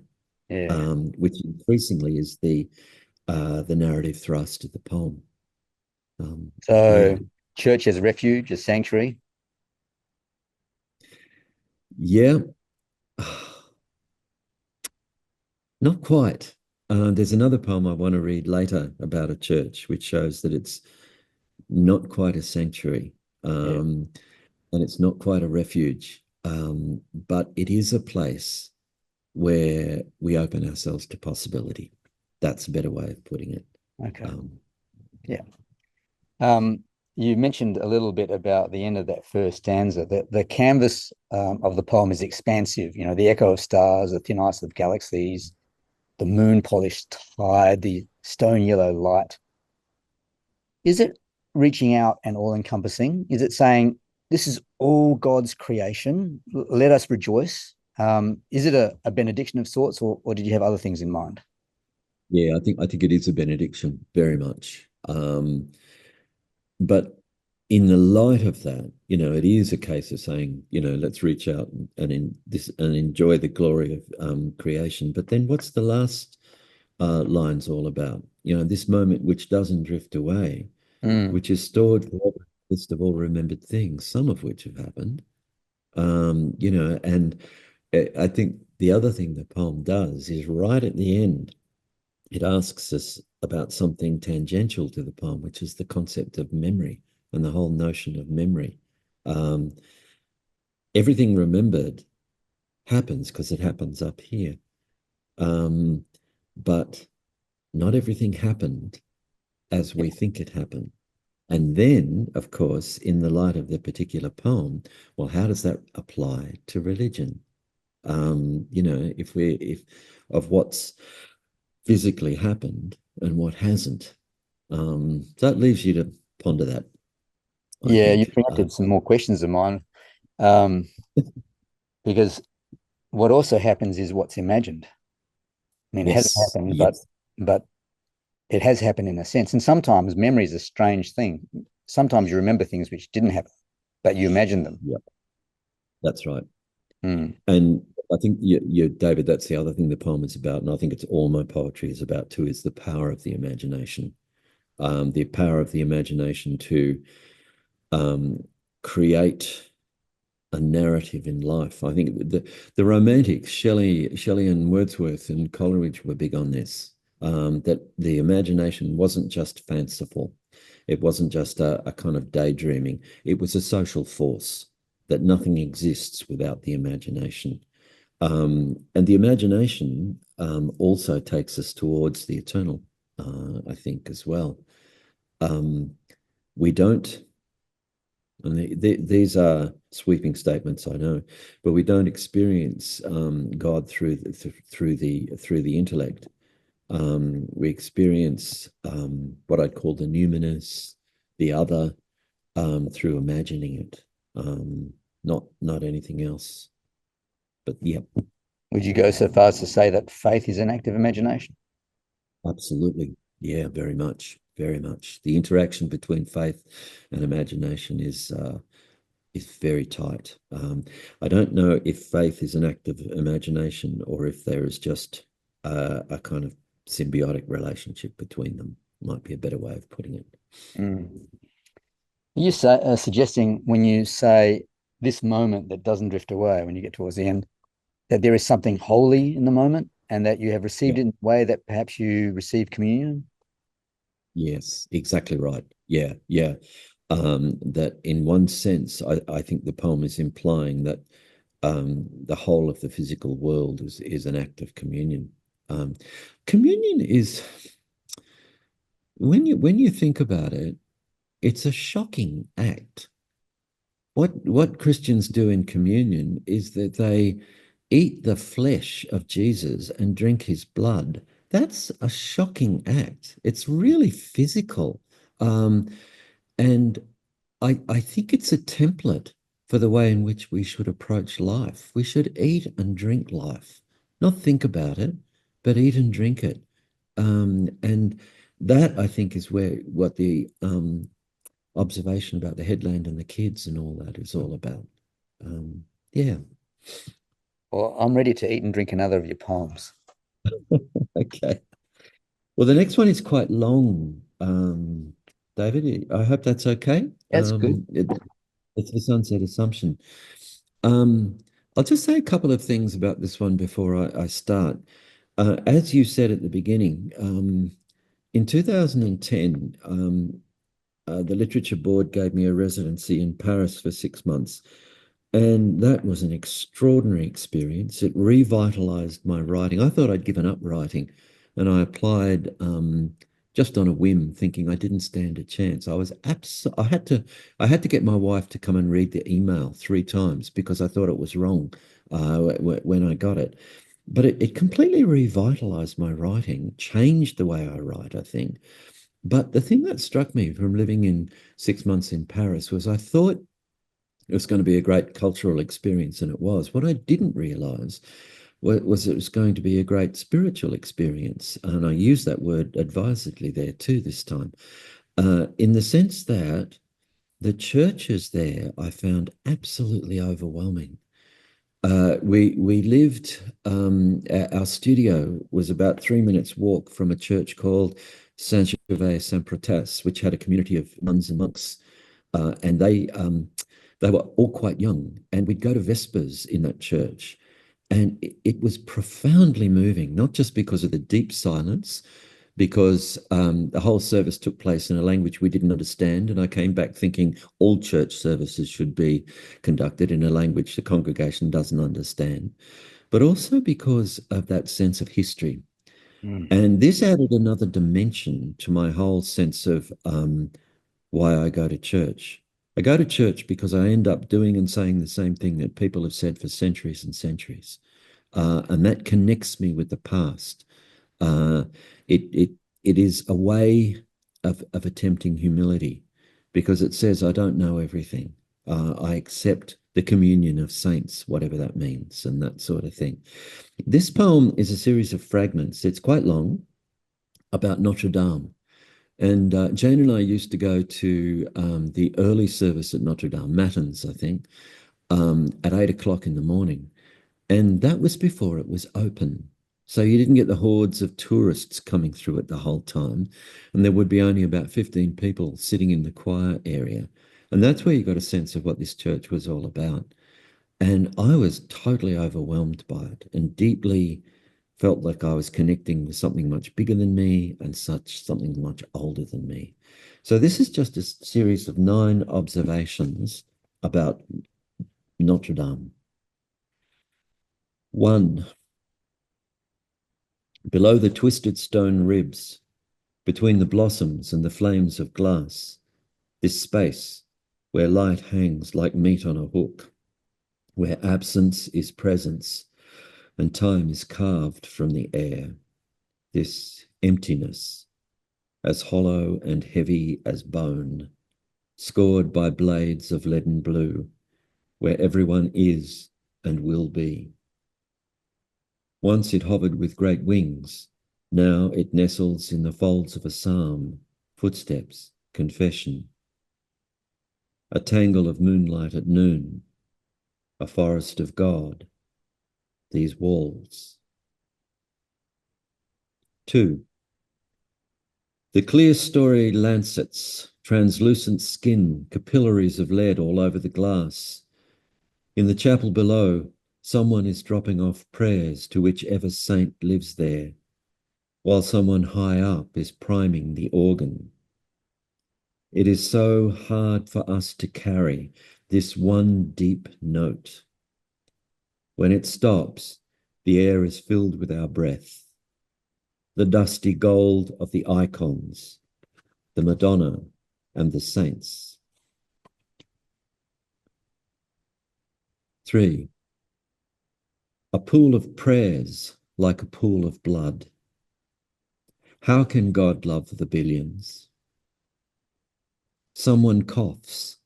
Yeah. which increasingly is the narrative thrust of the poem. So church as refuge, as sanctuary. Yeah, not quite. There's another poem I want to read later about a church, which shows that it's not quite a sanctuary, and it's not quite a refuge, but it is a place where we open ourselves to possibility. That's a better way of putting it. Okay. You mentioned a little bit about the end of that first stanza. The canvas of the poem is expansive. The echo of stars, the thin ice of galaxies, the moon-polished tide, the stone yellow light. Is it reaching out and all-encompassing? Is it saying, this is all God's creation, let us rejoice? Is it a benediction of sorts, or did you have other things in mind? Yeah, I think it is a benediction, very much. But in the light of that, it is a case of saying, let's reach out and enjoy the glory of creation. But then, what's the last lines all about? This moment which doesn't drift away, which is stored for the list of all remembered things, some of which have happened. And I think the other thing the poem does is right at the end, it asks us about something tangential to the poem, which is the concept of memory and the whole notion of memory. Everything remembered happens because it happens up here. But not everything happened as we think it happened. And then, of course, in the light of the particular poem, well, how does that apply to religion? If of what's physically happened and what hasn't. That leaves you to ponder that. You preempted some more questions of mine, because what also happens is what's imagined. I mean, it hasn't happened, but it has happened in a sense. And sometimes memory is a strange thing. Sometimes you remember things which didn't happen, but you imagine them. Yep, that's right. Mm. And I think David, that's the other thing the poem is about, and I think it's all my poetry is about too, is the power of the imagination. The power of the imagination to create a narrative in life. I think the romantics, Shelley and Wordsworth and Coleridge were big on this, that the imagination wasn't just fanciful. It wasn't just a kind of daydreaming. It was a social force, that nothing exists without the imagination. And the imagination also takes us towards the eternal, I think, as well. We don't, and these are sweeping statements, I know, but we don't experience God through the intellect. We experience what I'd call the numinous, the other, through imagining it, not anything else. But yeah. Would you go so far as to say that faith is an act of imagination? Absolutely. Yeah, very much, very much. The interaction between faith and imagination is very tight. I don't know if faith is an act of imagination or if there is just a kind of symbiotic relationship between them. Might be a better way of putting it. Mm. Are you suggesting when you say this moment that doesn't drift away when you get towards the end, that there is something holy in the moment and that you have received Yeah. it in a way that perhaps you receive communion? Yes, exactly right. Yeah, yeah. That in one sense, I think the poem is implying that the whole of the physical world is an act of communion. Communion is, when you think about it, it's a shocking act. What Christians do in communion is that they eat the flesh of Jesus and drink his blood. That's a shocking act. It's really physical. Um, and I think it's a template for the way in which we should approach life. We should eat and drink life, not think about it, but eat and drink it. And that I think is where what the observation about the headland and the kids and all that is all about. Yeah. Well, I'm ready to eat and drink another of your poems. Okay. Well, the next one is quite long, David. I hope that's okay. That's good. It's the Sunset Assumption. Um, I'll just say a couple of things about this one before I start. As you said at the beginning, in 2010, the Literature Board gave me a residency in Paris for 6 months. And that was an extraordinary experience. It revitalized my writing. I thought I'd given up writing, and I applied just on a whim, thinking I didn't stand a chance. I had to get my wife to come and read the email 3 times because I thought it was wrong when I got it. But it completely revitalized my writing, changed the way I write, I think. But the thing that struck me from living in 6 months in Paris was I thought it was going to be a great cultural experience, and it was. What I didn't realize was it was going to be a great spiritual experience. And I use that word advisedly there too this time, in the sense that the churches there I found absolutely overwhelming. We lived, our studio was about 3 minutes walk from a church called Saint-Gervais-Saint-Protas, which had a community of nuns and monks. And they were all quite young, and we'd go to Vespers in that church. And it was profoundly moving, not just because of the deep silence, because the whole service took place in a language we didn't understand. And I came back thinking all church services should be conducted in a language the congregation doesn't understand, but also because of that sense of history. Mm. And this added another dimension to my whole sense of why I go to church. I go to church because I end up doing and saying the same thing that people have said for centuries and centuries. And that connects me with the past. Uh, it it is a way of attempting humility because it says I don't know everything. I accept the communion of saints, whatever that means, and that sort of thing. This poem is a series of fragments. It's quite long, about Notre Dame. And Jane and I used to go to the early service at Notre Dame, Matins, I think, at 8 o'clock in the morning. And that was before it was open. So you didn't get the hordes of tourists coming through it the whole time. And there would be only about 15 people sitting in the choir area. And that's where you got a sense of what this church was all about. And I was totally overwhelmed by it and deeply felt like I was connecting with something much bigger than me and something much older than me. So this is just a series of 9 observations about Notre Dame. 1. Below the twisted stone ribs, between the blossoms and the flames of glass, this space where light hangs like meat on a hook, where absence is presence and time is carved from the air, this emptiness, as hollow and heavy as bone, scored by blades of leaden blue, where everyone is and will be. Once it hovered with great wings. Now it nestles in the folds of a psalm, footsteps, confession. A tangle of moonlight at noon, a forest of God, these walls. 2. The clear story lancets, translucent skin, capillaries of lead all over the glass. In the chapel below, someone is dropping off prayers to whichever saint lives there, while someone high up is priming the organ. It is so hard for us to carry this one deep note. When it stops, the air is filled with our breath, the dusty gold of the icons, the Madonna and the saints. 3. A pool of prayers like a pool of blood. How can God love the billions? Someone coughs,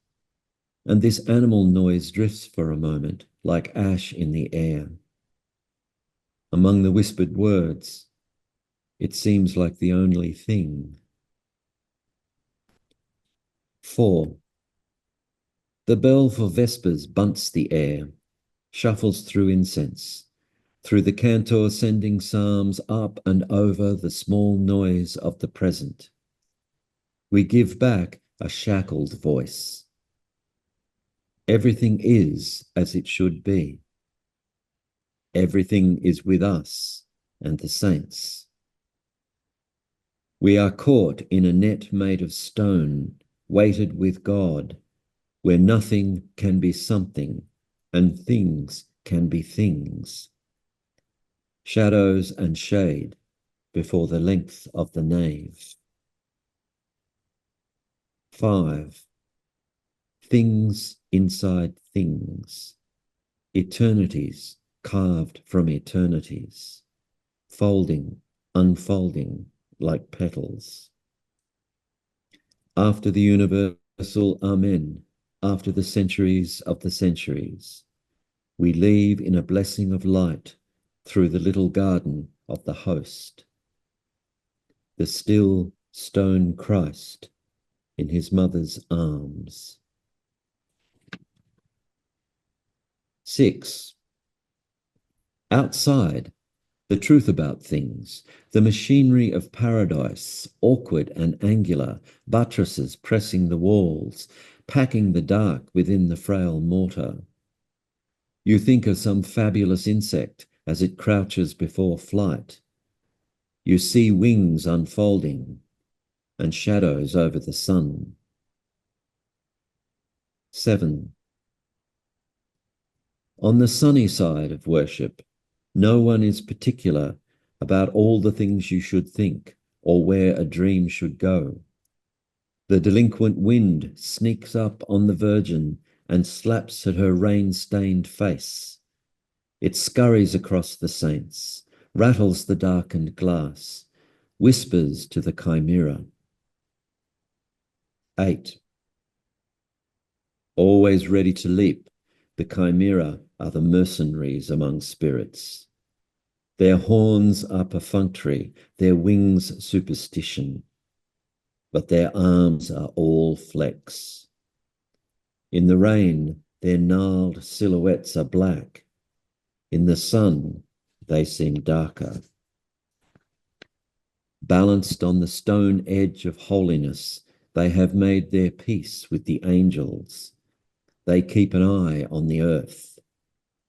and this animal noise drifts for a moment like ash in the air. Among the whispered words, it seems like the only thing. 4. The bell for Vespers bunts the air, shuffles through incense, through the cantor sending psalms up and over the small noise of the present. We give back a shackled voice. Everything is as it should be. Everything is with us and the saints. We are caught in a net made of stone, weighted with God, where nothing can be something and things can be things. Shadows and shade before the length of the nave. 5. Things inside things. Eternities carved from eternities. Folding, unfolding like petals. After the universal Amen, after the centuries of the centuries, we leave in a blessing of light through the little garden of the host. The still stone Christ in his mother's arms. 6. Outside, the truth about things, the machinery of paradise, awkward and angular, buttresses pressing the walls, packing the dark within the frail mortar. You think of some fabulous insect as it crouches before flight. You see wings unfolding and shadows over the sun. 7. On the sunny side of worship, no one is particular about all the things you should think or where a dream should go. The delinquent wind sneaks up on the Virgin and slaps at her rain-stained face. It scurries across the saints, rattles the darkened glass, whispers to the chimera. 8. Always ready to leap, the chimera are the mercenaries among spirits. Their horns are perfunctory, their wings superstition, but their arms are all flex. In the rain, their gnarled silhouettes are black. In the sun, they seem darker. Balanced on the stone edge of holiness, they have made their peace with the angels. They keep an eye on the earth.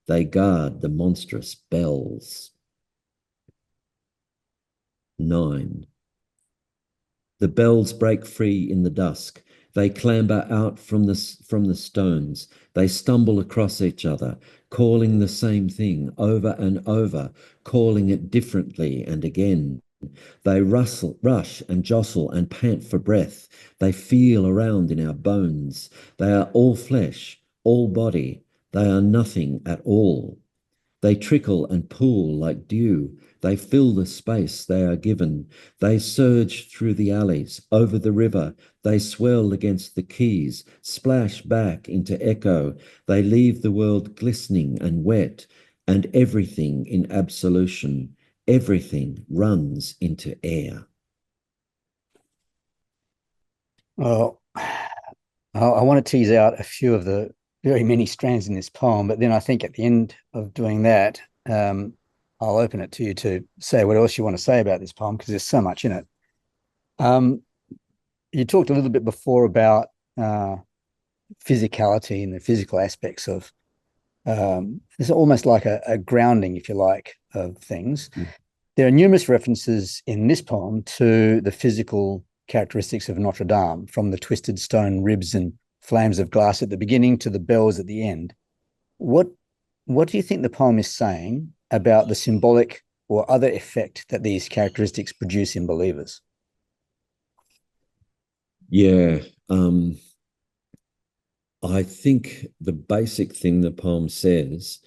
They guard the monstrous bells. 9. The bells break free in the dusk. They clamber out from the stones. They stumble across each other, calling the same thing over and over, calling it differently and again. They rush and jostle and pant for breath. They feel around in our bones. They are all flesh, all body. They are nothing at all. They trickle and pool like dew. They fill the space they are given. They surge through the alleys, over the river. They swell against the quays, splash back into echo. They leave the world glistening and wet, and everything in absolution, everything runs into air. Well, I want to tease out a few of the very many strands in this poem, but then I think at the end of doing that, I'll open it to you to say what else you want to say about this poem, because there's so much in it. You talked a little bit before about physicality and the physical aspects of it's almost like a grounding, if you like, of things. Mm. There are numerous references in this poem to the physical characteristics of Notre Dame, from the twisted stone ribs and flames of glass at the beginning to the bells at the end. What do you think the poem is saying about the symbolic or other effect that these characteristics produce in believers? Yeah, I think the basic thing the poem says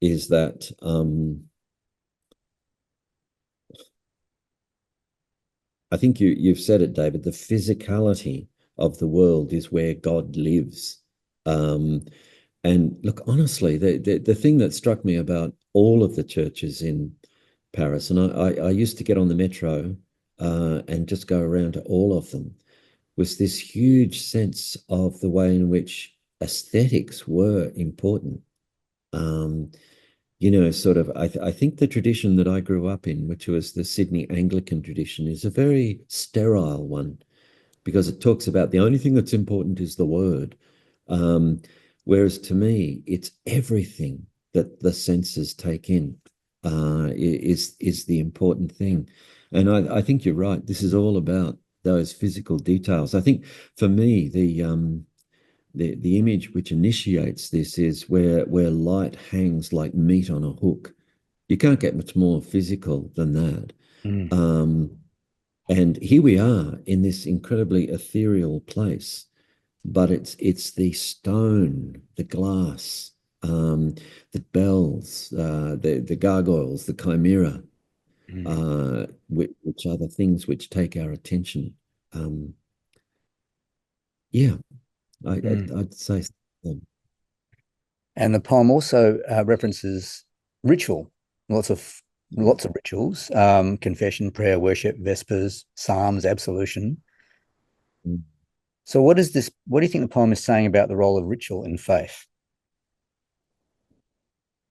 is that I think you've said it, David, the physicality of the world is where God lives. And look, honestly, the thing that struck me about all of the churches in Paris, and I used to get on the metro and just go around to all of them, was this huge sense of the way in which aesthetics were important. Sort of, I think the tradition that I grew up in, which was the Sydney Anglican tradition, is a very sterile one, because it talks about the only thing that's important is the word. Whereas to me, it's everything that the senses take in is the important thing. And I think you're right. This is all about those physical details. I think for me, the image which initiates this is where light hangs like meat on a hook. You can't get much more physical than that. Mm. And here we are in this incredibly ethereal place, but it's the stone, the glass, the bells, the gargoyles, the chimera, which are the things which take our attention. Yeah, I'd say so. And the poem also references ritual, lots of rituals, confession, prayer, worship, vespers, psalms, absolution. Mm. So what do you think the poem is saying about the role of ritual in faith?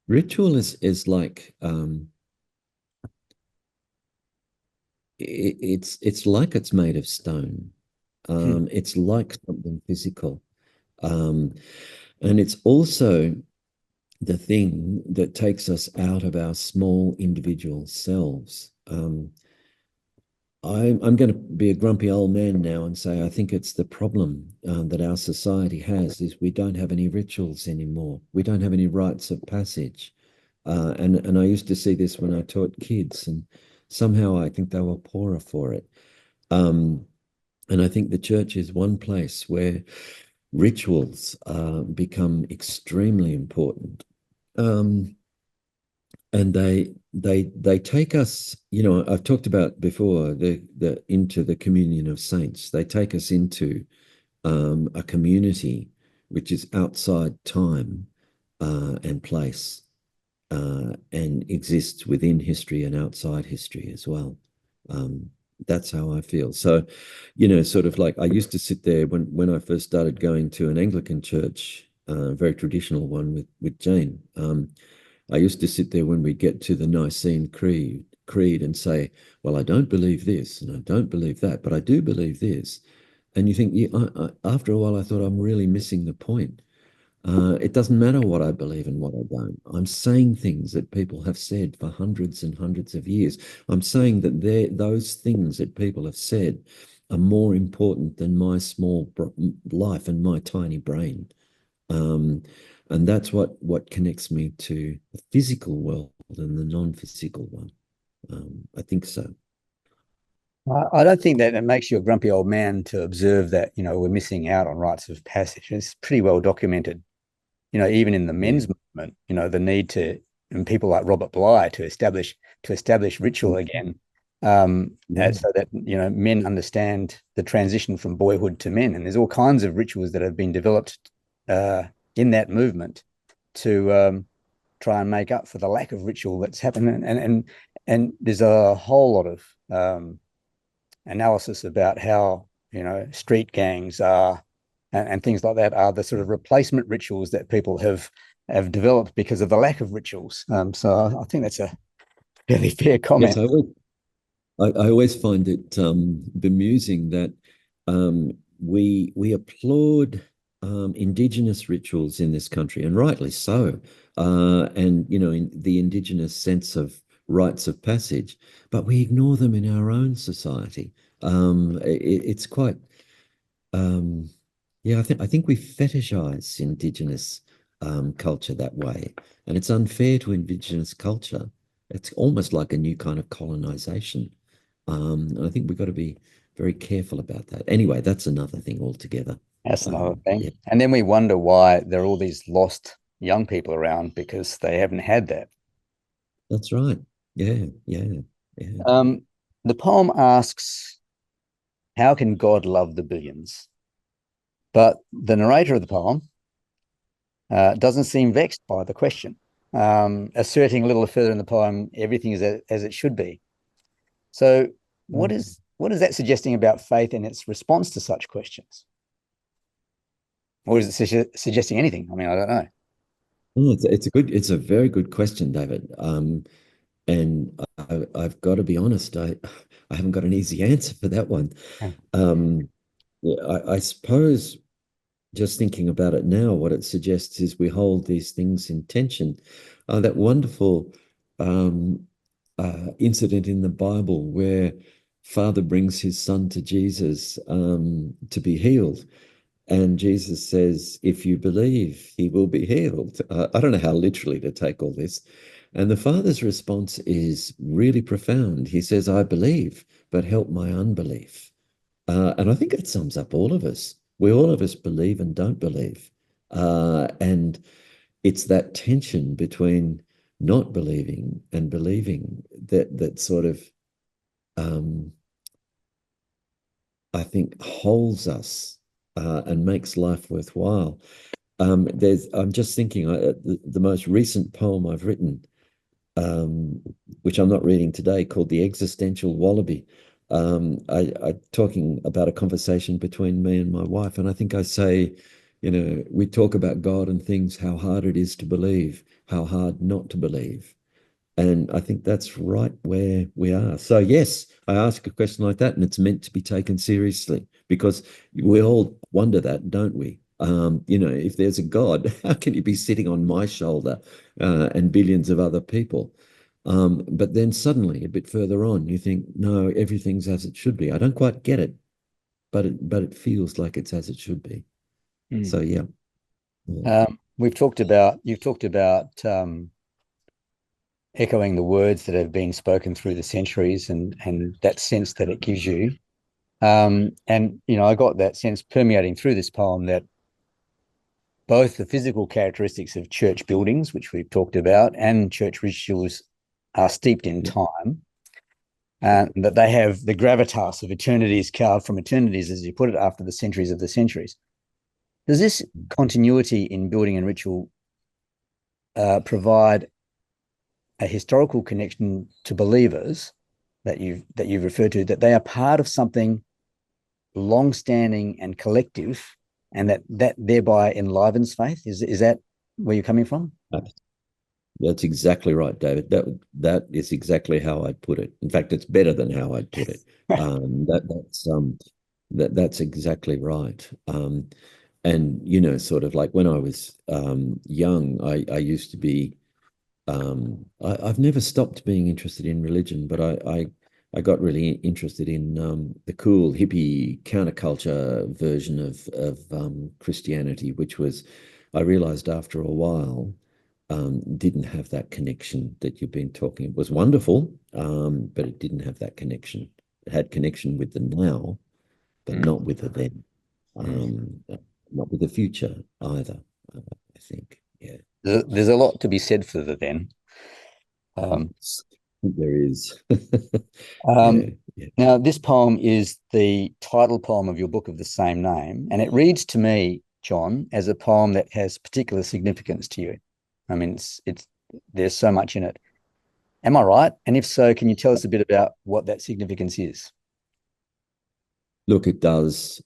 Ritual is like it's like it's made of stone. It's like something physical. Um, and it's also the thing that takes us out of our small individual selves. I'm going to be a grumpy old man now and say I think it's the problem that our society has is we don't have any rituals anymore. We don't have any rites of passage. And I used to see this when I taught kids, and somehow I think they were poorer for it. Um, and I think the church is one place where rituals become extremely important. Um, and they take us, I've talked about before the into the communion of saints. They take us into a community which is outside time and place and exists within history and outside history as well. That's how I feel. So, sort of like I used to sit there when I first started going to an Anglican church, very traditional one with Jane. I used to sit there when we get to the Nicene Creed and say, well, I don't believe this and I don't believe that, but I do believe this. And you think, yeah, after a while, I thought I'm really missing the point. It doesn't matter what I believe and what I don't. I'm saying things that people have said for hundreds and hundreds of years. I'm saying that those things that people have said are more important than my small life and my tiny brain. Um, and that's what connects me to the physical world and the non-physical one. I think so. I don't think that it makes you a grumpy old man to observe that, we're missing out on rites of passage. It's pretty well documented, even in the Yeah. men's movement, the need to, and people like Robert Bly to establish ritual again, Yeah. so that, men understand the transition from boyhood to men. And there's all kinds of rituals that have been developed in that movement to try and make up for the lack of ritual that's happened. And there's a whole lot of analysis about how, street gangs are and things like that are the sort of replacement rituals that people have developed because of the lack of rituals. So I think that's a fairly fair comment. Yes, I always find it bemusing that we applaud Indigenous rituals in this country, and rightly so, and in the Indigenous sense of rites of passage, but we ignore them in our own society. It's quite, yeah. I think we fetishize Indigenous culture that way, and it's unfair to Indigenous culture. It's almost like a new kind of colonization. And I think we've got to be very careful about that. Anyway, that's another thing altogether. That's another thing. Yeah, And then we wonder why there are all these lost young people around because they haven't had that. that's right. Yeah. The poem asks, how can God love the billions? But the narrator of the poem doesn't seem vexed by the question, asserting a little further in the poem, everything is as it should be. So what is that suggesting about faith and its response to such questions? Or is it suggesting anything? I mean, I don't know. Oh, it's a very good question, David. And I've got to be honest, I haven't got an easy answer for that one. Yeah, I suppose just thinking about it now, what it suggests is we hold these things in tension. That wonderful incident in the Bible where Father brings his son to Jesus to be healed. And Jesus says, if you believe, he will be healed. I don't know how literally to take all this. And the Father's response is really profound. He says, I believe, but help my unbelief. And I think it sums up all of us. All of us believe and don't believe. And it's that tension between not believing and believing that sort of, I think, holds us and makes life worthwhile. I'm just thinking, the most recent poem I've written, which I'm not reading today, called The Existential Wallaby. I talking about a conversation between me and my wife, and I think I say, we talk about God and things, how hard it is to believe, how hard not to believe. And I think that's right where we are. So yes, I ask a question like that, and it's meant to be taken seriously because we all wonder that, don't we? If there's a God, how can he be sitting on my shoulder and billions of other people? But then suddenly, a bit further on, you think, no, everything's as it should be. I don't quite get it, but it feels like it's as it should be. So yeah. You've talked about echoing the words that have been spoken through the centuries and that sense that it gives you. And I got that sense permeating through this poem that both the physical characteristics of church buildings, which we've talked about, and church rituals are steeped in time, and that they have the gravitas of eternities carved from eternities, as you put it, after the centuries of the centuries. Does this continuity in building and ritual provide a historical connection to believers that you've referred to, that they are part of something long-standing and collective, and that thereby enlivens faith? Is that where you're coming from? That's exactly right, David. That is exactly how I'd put it. In fact, it's better than how I'd put it. That's exactly right. And sort of like when I was young, I used to be. I've never stopped being interested in religion, but I got really interested in the cool hippie counterculture version of Christianity, which was, I realized after a while, didn't have that connection that you've been talking. It was wonderful, but it didn't have that connection. It had connection with the now, but not with the then, not with the future either, I think. Yeah. There's a lot to be said for the then. There is. Yeah. Now, this poem is the title poem of your book of the same name, and it reads to me, John, as a poem that has particular significance to you. I mean, there's so much in it. Am I right? And if so, can you tell us a bit about what that significance is? Look, it does.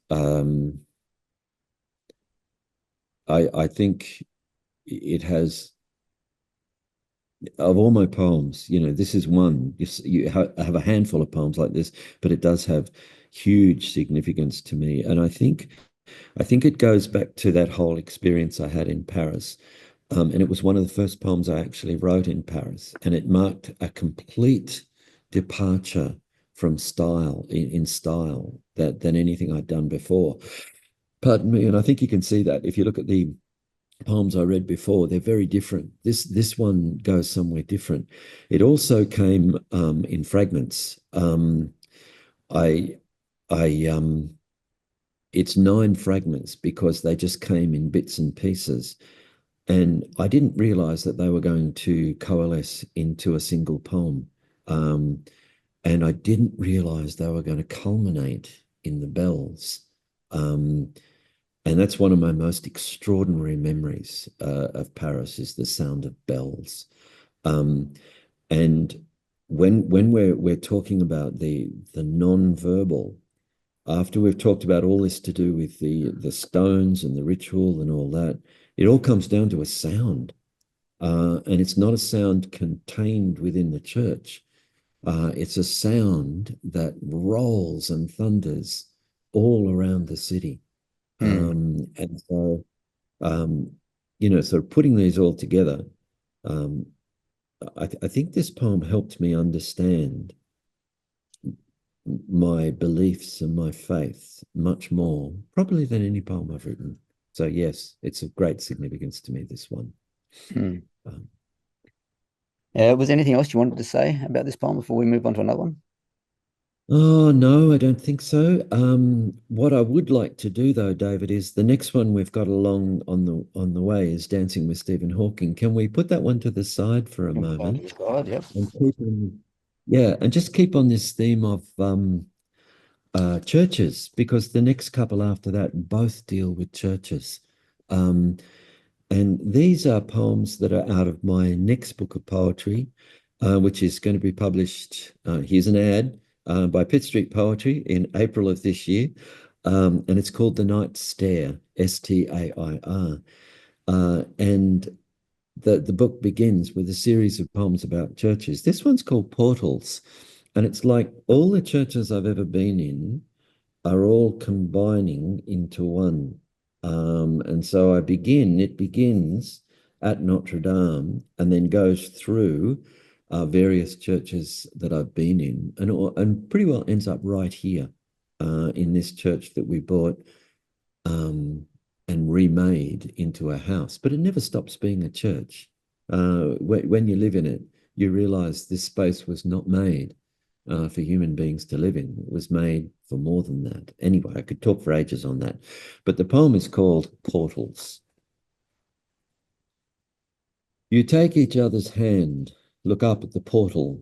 I think it has, of all my poems, this is one. You have a handful of poems like this, but it does have huge significance to me. And I think it goes back to that whole experience I had in Paris. And it was one of the first poems I actually wrote in Paris. And it marked a complete departure from style, in style, than anything I'd done before. Pardon me. And I think you can see that if you look at the poems I read before, they're very different. This one goes somewhere different. It also came in fragments. I it's 9 fragments because they just came in bits and pieces. And I didn't realize that they were going to coalesce into a single poem. And I didn't realize they were going to culminate in the bells. And that's one of my most extraordinary memories of Paris, is the sound of bells. And when we're talking about the non-verbal, after we've talked about all this to do with the stones and the ritual and all that, it all comes down to a sound. And it's not a sound contained within the church. It's a sound that rolls and thunders all around the city. And so, sort of putting these all together, I think this poem helped me understand my beliefs and my faith much more, probably, than any poem I've written. So yes, it's of great significance to me, this one. Was there anything else you wanted to say about this poem before we move on to another one? Oh, no, I don't think so. What I would like to do, though, David, is the next one we've got along on the way is Dancing with Stephen Hawking. Can we put that one to the side for a moment? God, yep. And and just keep on this theme of churches, because the next couple after that both deal with churches. And these are poems that are out of my next book of poetry, which is going to be published. Here's an ad. By Pitt Street Poetry in April of this year. And it's called The Night Stair, Stair. And the book begins with a series of poems about churches. This one's called Portals. And it's like all the churches I've ever been in are all combining into one. And so it begins at Notre Dame and then goes through various churches that I've been in, and pretty well ends up right here in this church that we bought and remade into a house. But it never stops being a church. When you live in it, you realize this space was not made for human beings to live in. It was made for more than that. Anyway, I could talk for ages on that. But the poem is called Portals. You take each other's hand, look up at the portal.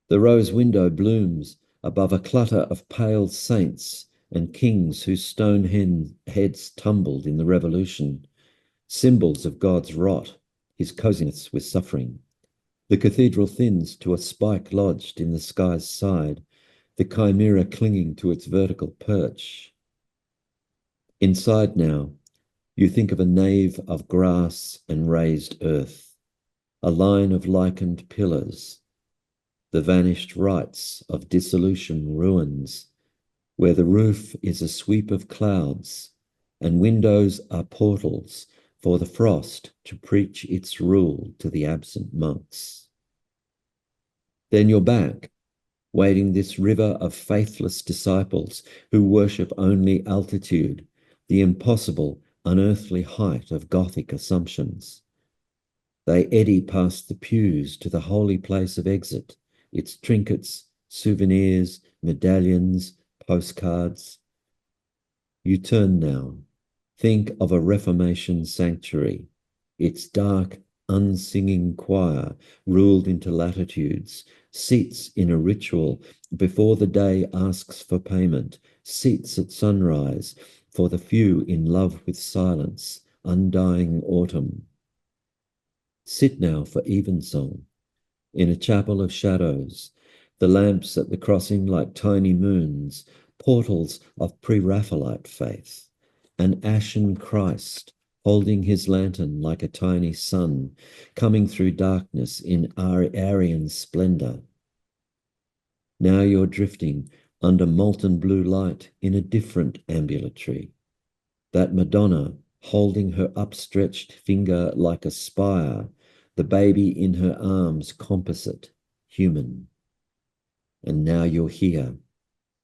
The rose window blooms above a clutter of pale saints and kings whose stone heads tumbled in the revolution, symbols of God's wrath, his coziness with suffering. The cathedral thins to a spike lodged in the sky's side, the chimera clinging to its vertical perch. Inside now, you think of a nave of grass and raised earth, a line of lichened pillars, the vanished rites of dissolution ruins, where the roof is a sweep of clouds and windows are portals for the frost to preach its rule to the absent monks. Then you're back, wading this river of faithless disciples who worship only altitude, the impossible, unearthly height of Gothic assumptions. They eddy past the pews to the holy place of exit, its trinkets, souvenirs, medallions, postcards. You turn now, think of a Reformation sanctuary, its dark, unsinging choir ruled into latitudes, seats in a ritual before the day asks for payment, seats at sunrise for the few in love with silence, undying autumn. Sit now for evensong. In a chapel of shadows, the lamps at the crossing like tiny moons, portals of pre-Raphaelite faith, an ashen Christ holding his lantern like a tiny sun, coming through darkness in Aryan splendor. Now you're drifting under molten blue light in a different ambulatory. That Madonna holding her upstretched finger like a spire, the baby in her arms composite, human. And now you're here,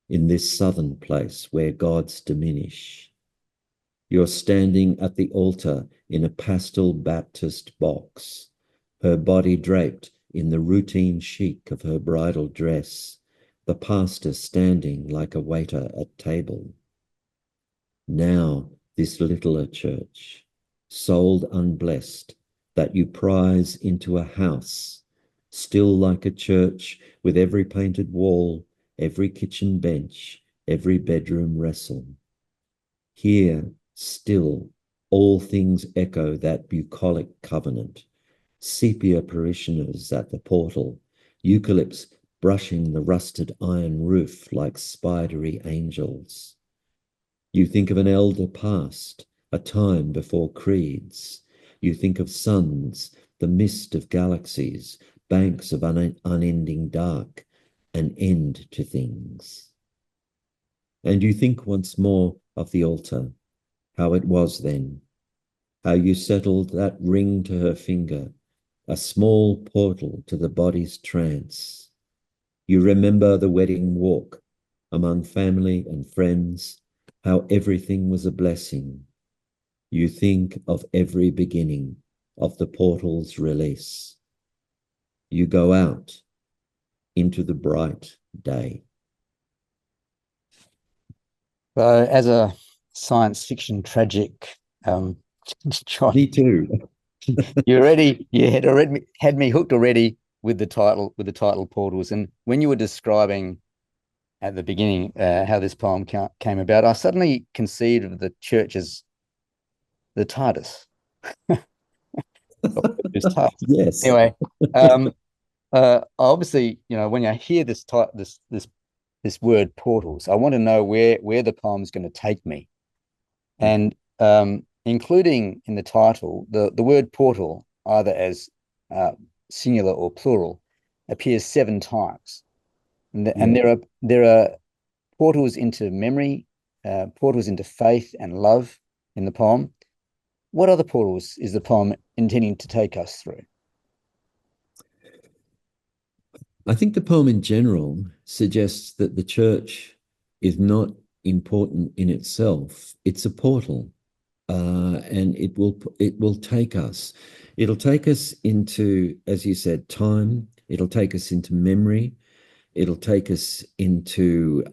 in this southern place where gods diminish. You're standing at the altar in a pastel Baptist box, her body draped in the routine chic of her bridal dress, the pastor standing like a waiter at table. Now this littler church, sold unblessed, that you prize into a house, still like a church with every painted wall, every kitchen bench, every bedroom wrestle. Here, still, all things echo that bucolic covenant, sepia parishioners at the portal, eucalypts brushing the rusted iron roof like spidery angels. You think of an elder past, a time before creeds. You think of suns, the mist of galaxies, banks of unending dark, an end to things. And you think once more of the altar, how it was then, how you settled that ring to her finger, a small portal to the body's trance. You remember the wedding walk among family and friends, how everything was a blessing. You think of every beginning of the portal's release. You go out into the bright day. So, as a science fiction tragic, John, Me too. you had me hooked already with the title Portals. And when you were describing at the beginning how this poem came about, I suddenly conceived of the church as the TARDIS. Yes. Anyway, obviously, when I hear this word portals, I want to know where the poem's going to take me, and including in the title the word portal, either as singular or plural, appears 7 times, and there are portals into memory, portals into faith and love in the poem. What other portals is the poem intending to take us through? I think the poem in general suggests that the church is not important in itself. It's a portal, and it will take us. It'll take us into, as you said, time. It'll take us into memory. It'll take us into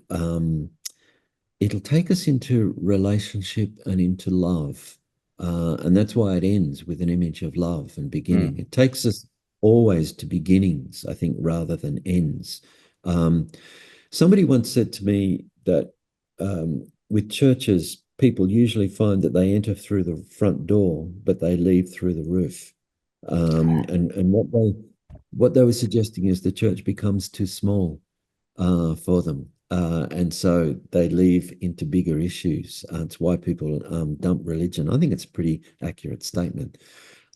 relationship and into love. And that's why it ends with an image of love and beginning. It takes us always to beginnings, I think, rather than ends. Somebody once said to me that with churches, people usually find that they enter through the front door, but they leave through the roof. And what they were suggesting is the church becomes too small for them. And so they leave into bigger issues. It's why people dump religion. I think it's a pretty accurate statement.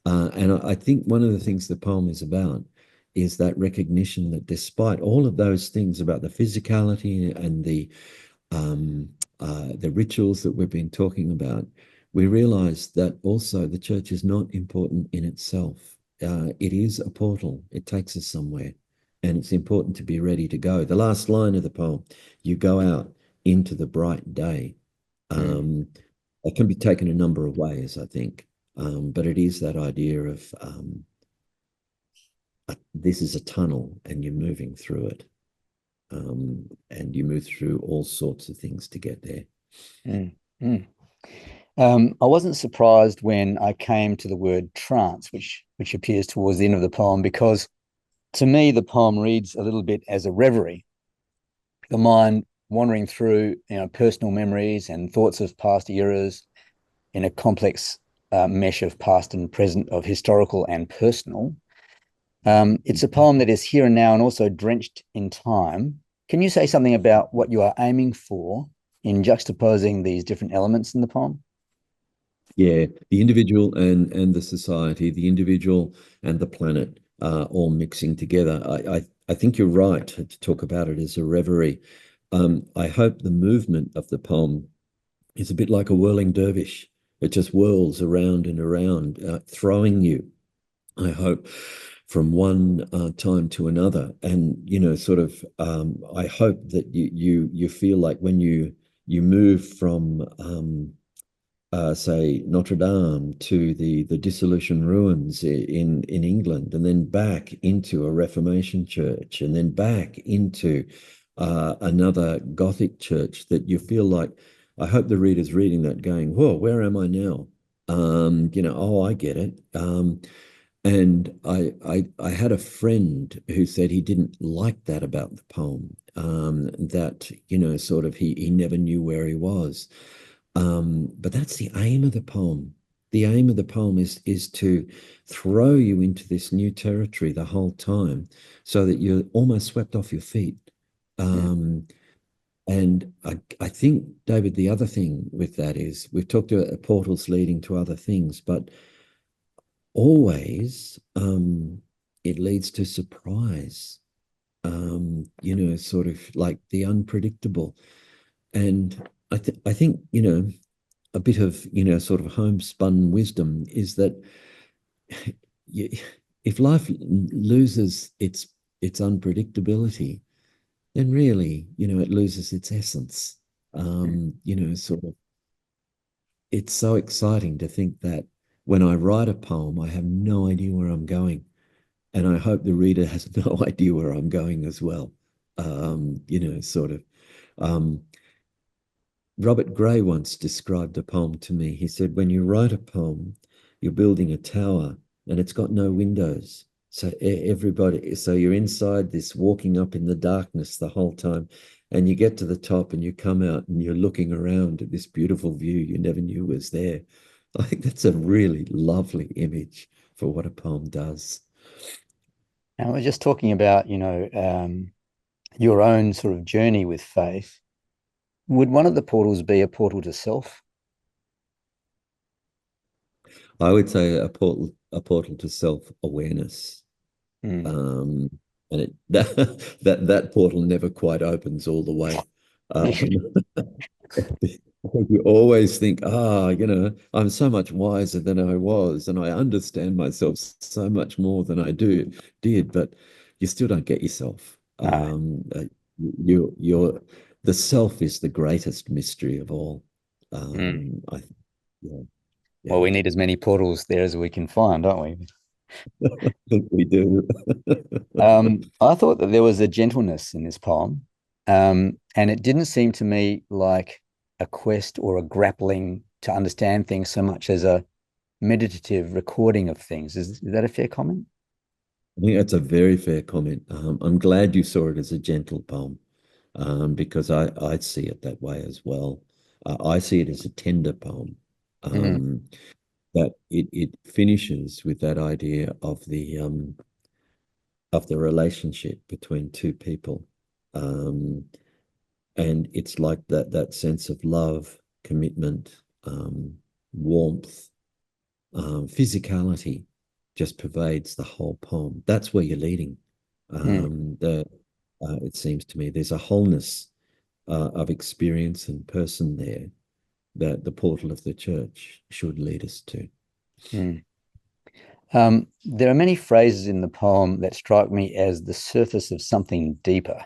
And I think one of the things the poem is about is that recognition that despite all of those things about the physicality and the rituals that we've been talking about, we realize that also the church is not important in itself. It is a portal. It takes us somewhere. And it's important to be ready to go. The last line of the poem, you go out into the bright day. It can be taken a number of ways, I think. But it is that idea of this is a tunnel and you're moving through it. And you move through all sorts of things to get there. I wasn't surprised when I came to the word trance, which appears towards the end of the poem, because to me, the poem reads a little bit as a reverie, the mind wandering through, personal memories and thoughts of past eras in a complex mesh of past and present, of historical and personal. It's a poem that is here and now and also drenched in time. Can you say something about what you are aiming for in juxtaposing these different elements in the poem? Yeah, the individual and the society, the individual and the planet, all mixing together. I think you're right to talk about it as a reverie. I hope the movement of the poem is a bit like a whirling dervish. It just whirls around and around, throwing you, I hope, from one time to another. And sort of, I hope that you feel like when you move from say Notre Dame to the dissolution ruins in England, and then back into a Reformation church, and then back into another Gothic church, that you feel like, I hope the reader's reading that going, whoa, where am I now? Oh, I get it. And I had a friend who said he didn't like that about the poem, that, sort of he never knew where he was. But that's the aim of the poem. The aim of the poem is to throw you into this new territory the whole time, so that you're almost swept off your feet. And I think, David, the other thing with that is, we've talked about portals leading to other things, but always it leads to surprise, sort of like the unpredictable. And I think, a bit of, sort of homespun wisdom is that you, if life loses its unpredictability, then really, it loses its essence. Sort of, it's so exciting to think that when I write a poem, I have no idea where I'm going. And I hope the reader has no idea where I'm going as well. Sort of. Robert Gray once described a poem to me. He said, when you write a poem, you're building a tower and it's got no windows. So you're inside this, walking up in the darkness the whole time, and you get to the top and you come out and you're looking around at this beautiful view you never knew was there. I think that's a really lovely image for what a poem does. And we're just talking about, your own sort of journey with faith. Would one of the portals be a portal to self? I would say a portal to self-awareness. Mm. And that portal never quite opens all the way. You always think, I'm so much wiser than I was, and I understand myself so much more than I did, but you still don't get yourself. No. You're the self is the greatest mystery of all. Mm. I think, yeah, Well, yeah, we need as many portals there as we can find, don't we? I think we do. I thought that there was a gentleness in this poem, and it didn't seem to me like a quest or a grappling to understand things so much as a meditative recording of things. Is that a fair comment? I think that's a very fair comment. I'm glad you saw it as a gentle poem, because I see it that way as well. I see it as a tender poem, Mm, that it finishes with that idea of the relationship between two people, um, and it's like that sense of love, commitment, warmth, physicality just pervades the whole poem. That's where you're leading. mm, It seems to me there's a wholeness of experience and person there that the portal of the church should lead us to. mm. There are many phrases in the poem that strike me as the surface of something deeper,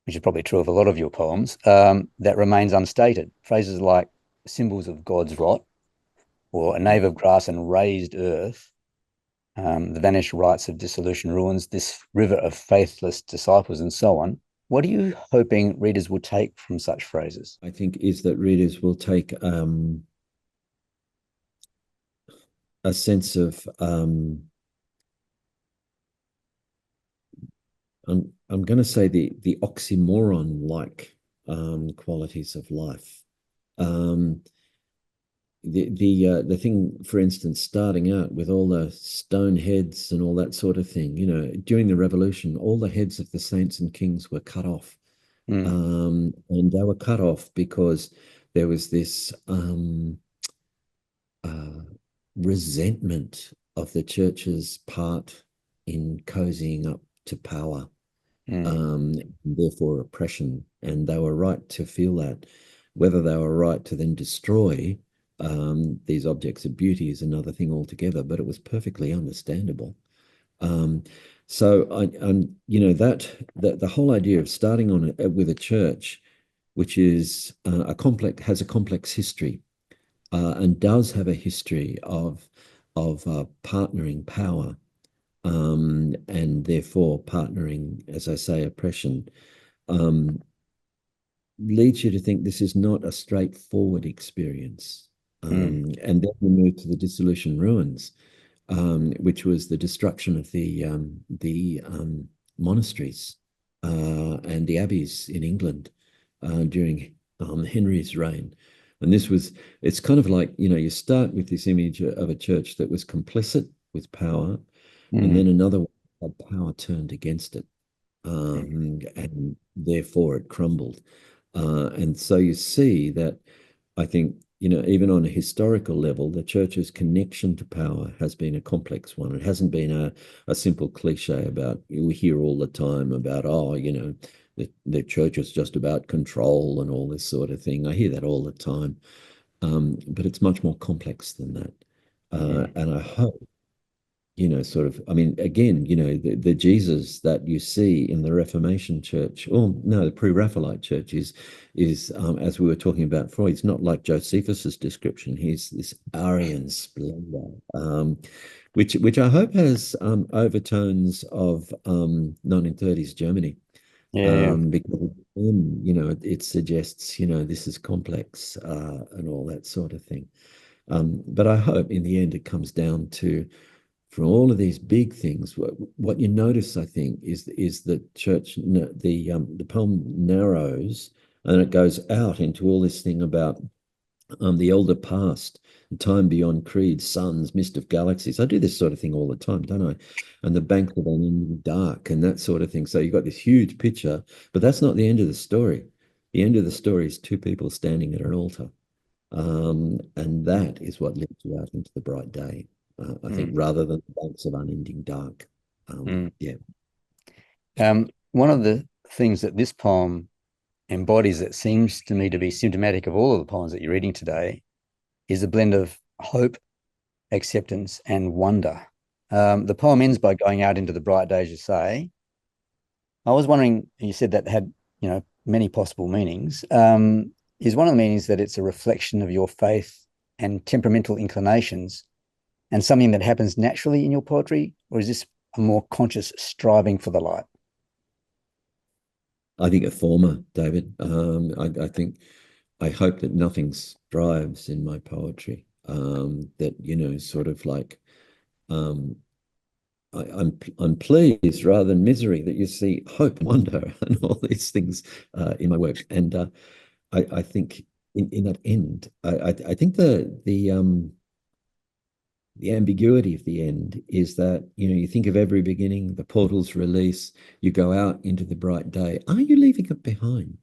which is probably true of a lot of your poems, that remains unstated. Phrases like symbols of God's wrath, or a nave of grass and raised earth, the vanished rites of dissolution ruins, this river of faithless disciples, and so on. What are you hoping readers will take from such phrases? I think is that readers will take a sense of I'm going to say the oxymoron like qualities of life. Um, the thing, for instance, starting out with all the stone heads and all that sort of thing, during the revolution, all the heads of the saints and kings were cut off. And they were cut off because there was this resentment of the church's part in cozying up to power, therefore oppression. And they were right to feel that. Whether they were right to then destroy these objects of beauty is another thing altogether, but it was perfectly understandable. So that the whole idea of starting with a church, which is has a complex history, and does have a history of partnering power, and therefore partnering, as I say, oppression, leads you to think this is not a straightforward experience. And then we move to the Dissolution Ruins, which was the destruction of the monasteries and the abbeys in England during Henry's reign. And it's kind of like, you start with this image of a church that was complicit with power, and then another one had power turned against it, and therefore it crumbled. And so you see that, I think, even on a historical level, the church's connection to power has been a complex one. It hasn't been a simple cliche about, we hear all the time about, the church is just about control and all this sort of thing. I hear that all the time. But it's much more complex than that. And I hope, again, the Jesus that you see in the Reformation Church, the Pre-Raphaelite Church is as we were talking about before, he's not like Josephus's description. He's this Aryan splendor, which I hope has overtones of 1930s Germany. Because it suggests, this is complex and all that sort of thing. But I hope in the end it comes down to, for all of these big things, what you notice, I think, is the church, the poem narrows, and it goes out into all this thing about the elder past, time beyond creeds, suns, mist of galaxies. I do this sort of thing all the time, don't I? And the bank of unending dark and that sort of thing. So you've got this huge picture, but that's not the end of the story. The end of the story is two people standing at an altar. And that is what leads you out into the bright day. I think, rather than banks of unending dark. Yeah. One of the things that this poem embodies that seems to me to be symptomatic of all of the poems that you're reading today is a blend of hope, acceptance, and wonder. The poem ends by going out into the bright day, as you say. I was wondering, you said that had, many possible meanings. Is one of the meanings that it's a reflection of your faith and temperamental inclinations, and something that happens naturally in your poetry, or is this a more conscious striving for the light? I think a former, David. I hope that nothing strives in my poetry. That sort of like, I'm pleased rather than misery that you see hope, wonder, and all these things in my work. And I think in that end, I think the ambiguity of the end is that, you think of every beginning, the portals release, you go out into the bright day. Are you leaving it behind?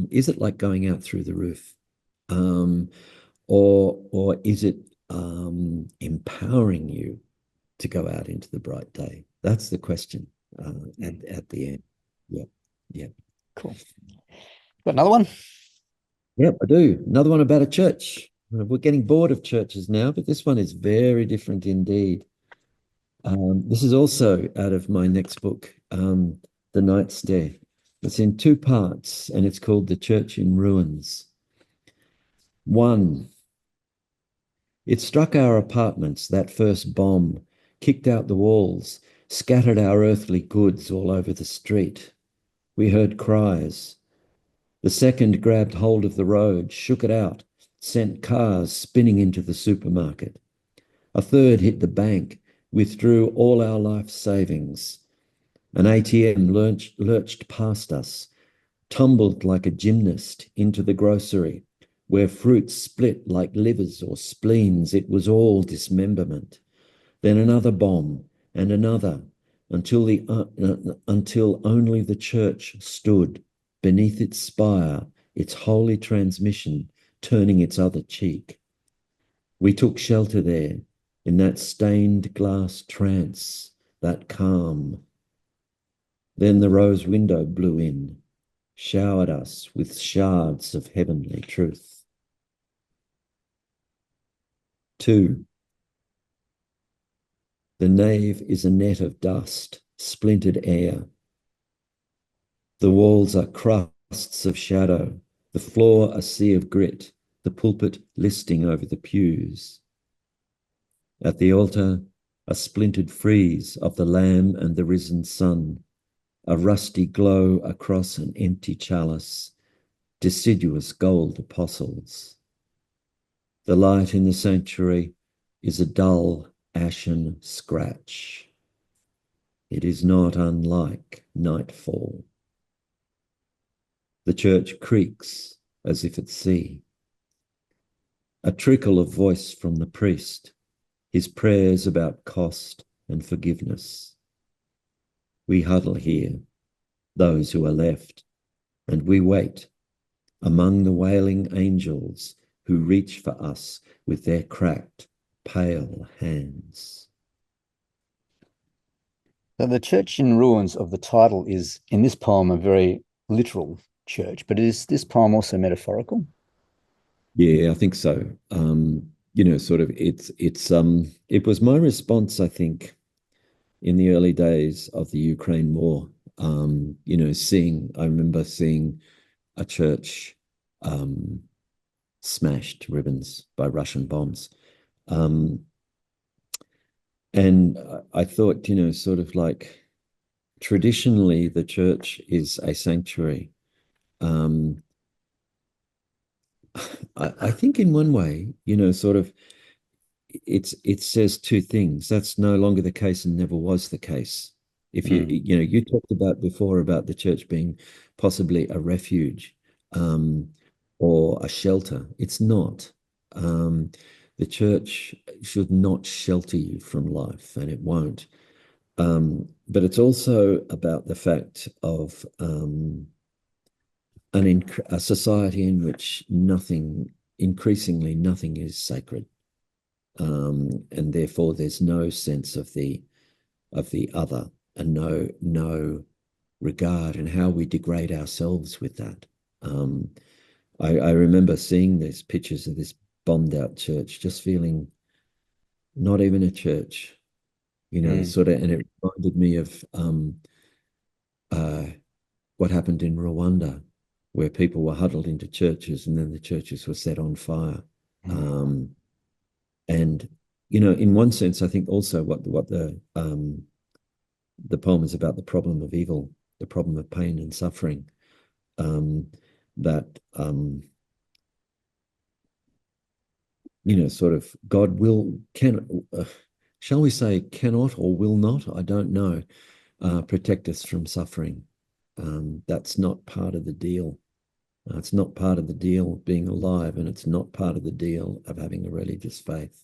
Is it like going out through the roof? Or is it empowering you to go out into the bright day? That's the question at the end. Yeah. Cool. Got another one? Yep, I do. Another one about a church. We're getting bored of churches now, but this one is very different indeed. This is also out of my next book, The Night Stare. It's in two parts, and it's called The Church in Ruins. 1. It struck our apartments, that first bomb, kicked out the walls, scattered our earthly goods all over the street. We heard cries. The second grabbed hold of the road, shook it out, sent cars spinning into the supermarket. A third hit the bank, withdrew all our life savings. An ATM lurched past us, tumbled like a gymnast into the grocery, where fruits split like livers or spleens, it was all dismemberment. Then another bomb and another, until only the church stood beneath its spire, its holy transmission turning its other cheek. We took shelter there in that stained glass trance, that calm. Then the rose window blew in, showered us with shards of heavenly truth. 2. The nave is a net of dust, splintered air. The walls are crusts of shadow, the floor a sea of grit, the pulpit listing over the pews. At the altar, a splintered frieze of the Lamb and the risen Sun, a rusty glow across an empty chalice, deciduous gold apostles. The light in the sanctuary is a dull, ashen scratch. It is not unlike nightfall. The church creaks as if at sea. A trickle of voice from the priest, his prayers about cost and forgiveness. We huddle here, those who are left, and we wait among the wailing angels who reach for us with their cracked, pale hands. So the church in ruins of the title is, in this poem, a very literal church, but is this poem also metaphorical? Yeah, I think so. Sort of it was my response, I think, in the early days of the Ukraine war. I remember seeing a church smashed to ribbons by Russian bombs. And I thought, sort of like traditionally the church is a sanctuary. I think in one way, sort of it says two things. That's no longer the case and never was the case. If you talked about before about the church being possibly a refuge or a shelter. It's not. The church should not shelter you from life, and it won't. But it's also about the fact of a society in which increasingly nothing is sacred. And therefore there's no sense of the other, and no regard, and how we degrade ourselves with that. I remember seeing these pictures of this bombed out church, just feeling not even a church, sort of, and it reminded me of what happened in Rwanda, where people were huddled into churches and then the churches were set on fire. And in one sense, I think also what the poem is about, the problem of evil, the problem of pain and suffering, that sort of God shall we say, cannot or will not, I don't know, protect us from suffering. That's not part of the deal. It's not part of the deal of being alive, and it's not part of the deal of having a religious faith.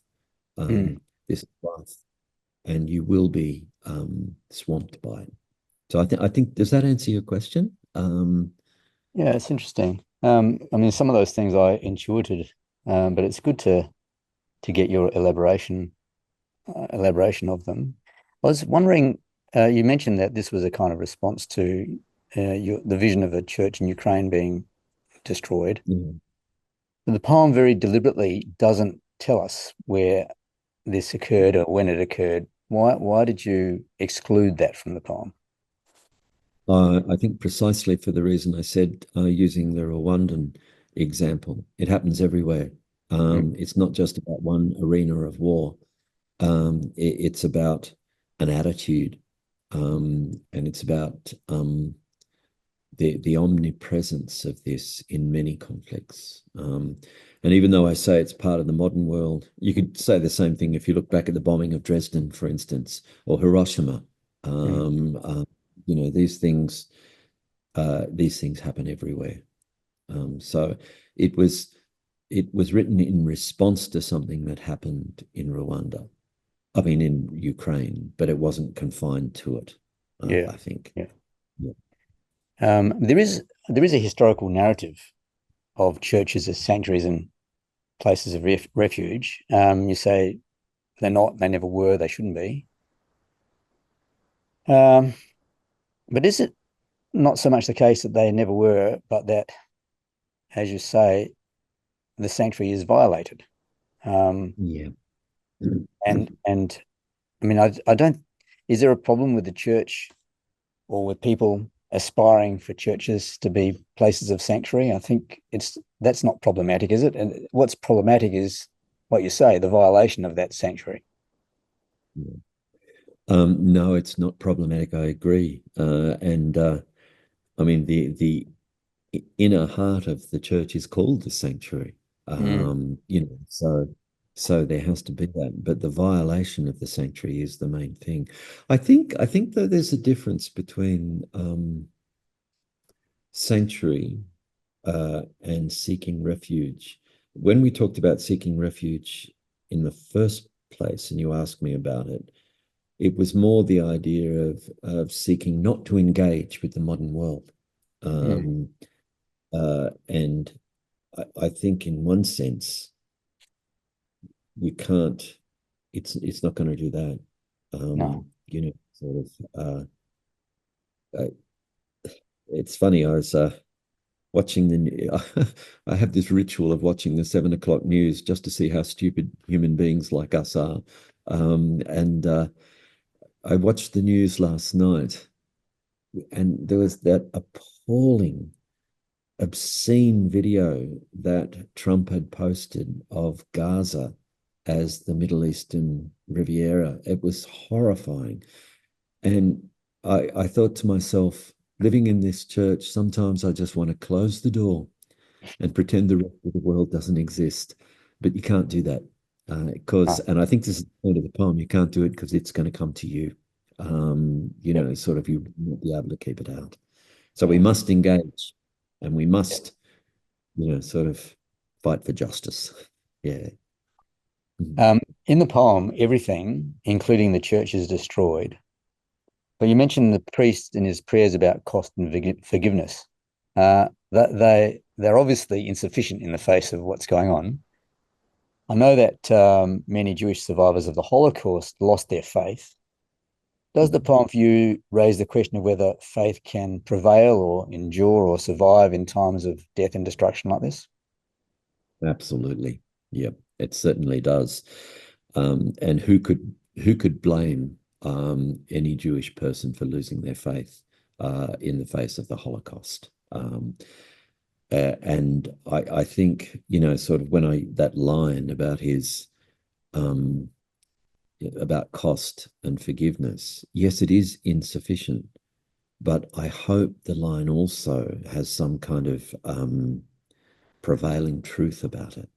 This life, and you will be swamped by it. So I think does that answer your question? Yeah, it's interesting. I mean, some of those things I intuited, but it's good to get your elaboration of them. I was wondering, you mentioned that this was a kind of response to the vision of a church in Ukraine being destroyed. Yeah. But the poem very deliberately doesn't tell us where this occurred or when it occurred. Why did you exclude that from the poem? I think precisely for the reason I said, using the Rwandan example. It happens everywhere. It's not just about one arena of war. It's about an attitude, and it's about the omnipresence of this in many conflicts. And even though I say it's part of the modern world, you could say the same thing if you look back at the bombing of Dresden, for instance, or Hiroshima. These things happen everywhere. So it was it was written in response to something that happened in Rwanda. I mean, in Ukraine, but it wasn't confined to it. I think. Yeah. Yeah. There is a historical narrative of churches as sanctuaries and places of refuge. You say they're not, they never were, they shouldn't be. But is it not so much the case that they never were, but that, as you say, the sanctuary is violated? Yeah. And I mean, I don't. Is there a problem with the church or with people aspiring for churches to be places of sanctuary? I think that's not problematic, is it? And what's problematic is what you say, the violation of that sanctuary. Yeah. No, it's not problematic. I agree. And I mean, the inner heart of the church is called the sanctuary. So there has to be that. But the violation of the sanctuary is the main thing. I think that there's a difference between sanctuary and seeking refuge. When we talked about seeking refuge in the first place, and you asked me about it, it was more the idea of seeking not to engage with the modern world. And I think in one sense, you can't, it's not going to do that. No. Sort of, uh, it's funny, I was watching I have this ritual of watching the 7 o'clock news just to see how stupid human beings like us are. And I watched the news last night, and there was that appalling, obscene video that Trump had posted of Gaza as the Middle Eastern Riviera. It was horrifying. And I thought to myself, living in this church, sometimes I just want to close the door and pretend the rest of the world doesn't exist. But you can't do that and I think this is the point of the poem, you can't do it because it's going to come to you. Sort of you won't be able to keep it out. So we must engage, and we must, sort of fight for justice. Yeah. In the poem, everything, including the church, is destroyed. But you mentioned the priest in his prayers about cost and forgiveness. That they're obviously insufficient in the face of what's going on. I know that many Jewish survivors of the Holocaust lost their faith. Does the poem for you raise the question of whether faith can prevail or endure or survive in times of death and destruction like this? Absolutely. Yep, it certainly does. And who could blame any Jewish person for losing their faith in the face of the Holocaust? And I think, sort of that line about his about cost and forgiveness, yes, it is insufficient, but I hope the line also has some kind of prevailing truth about it.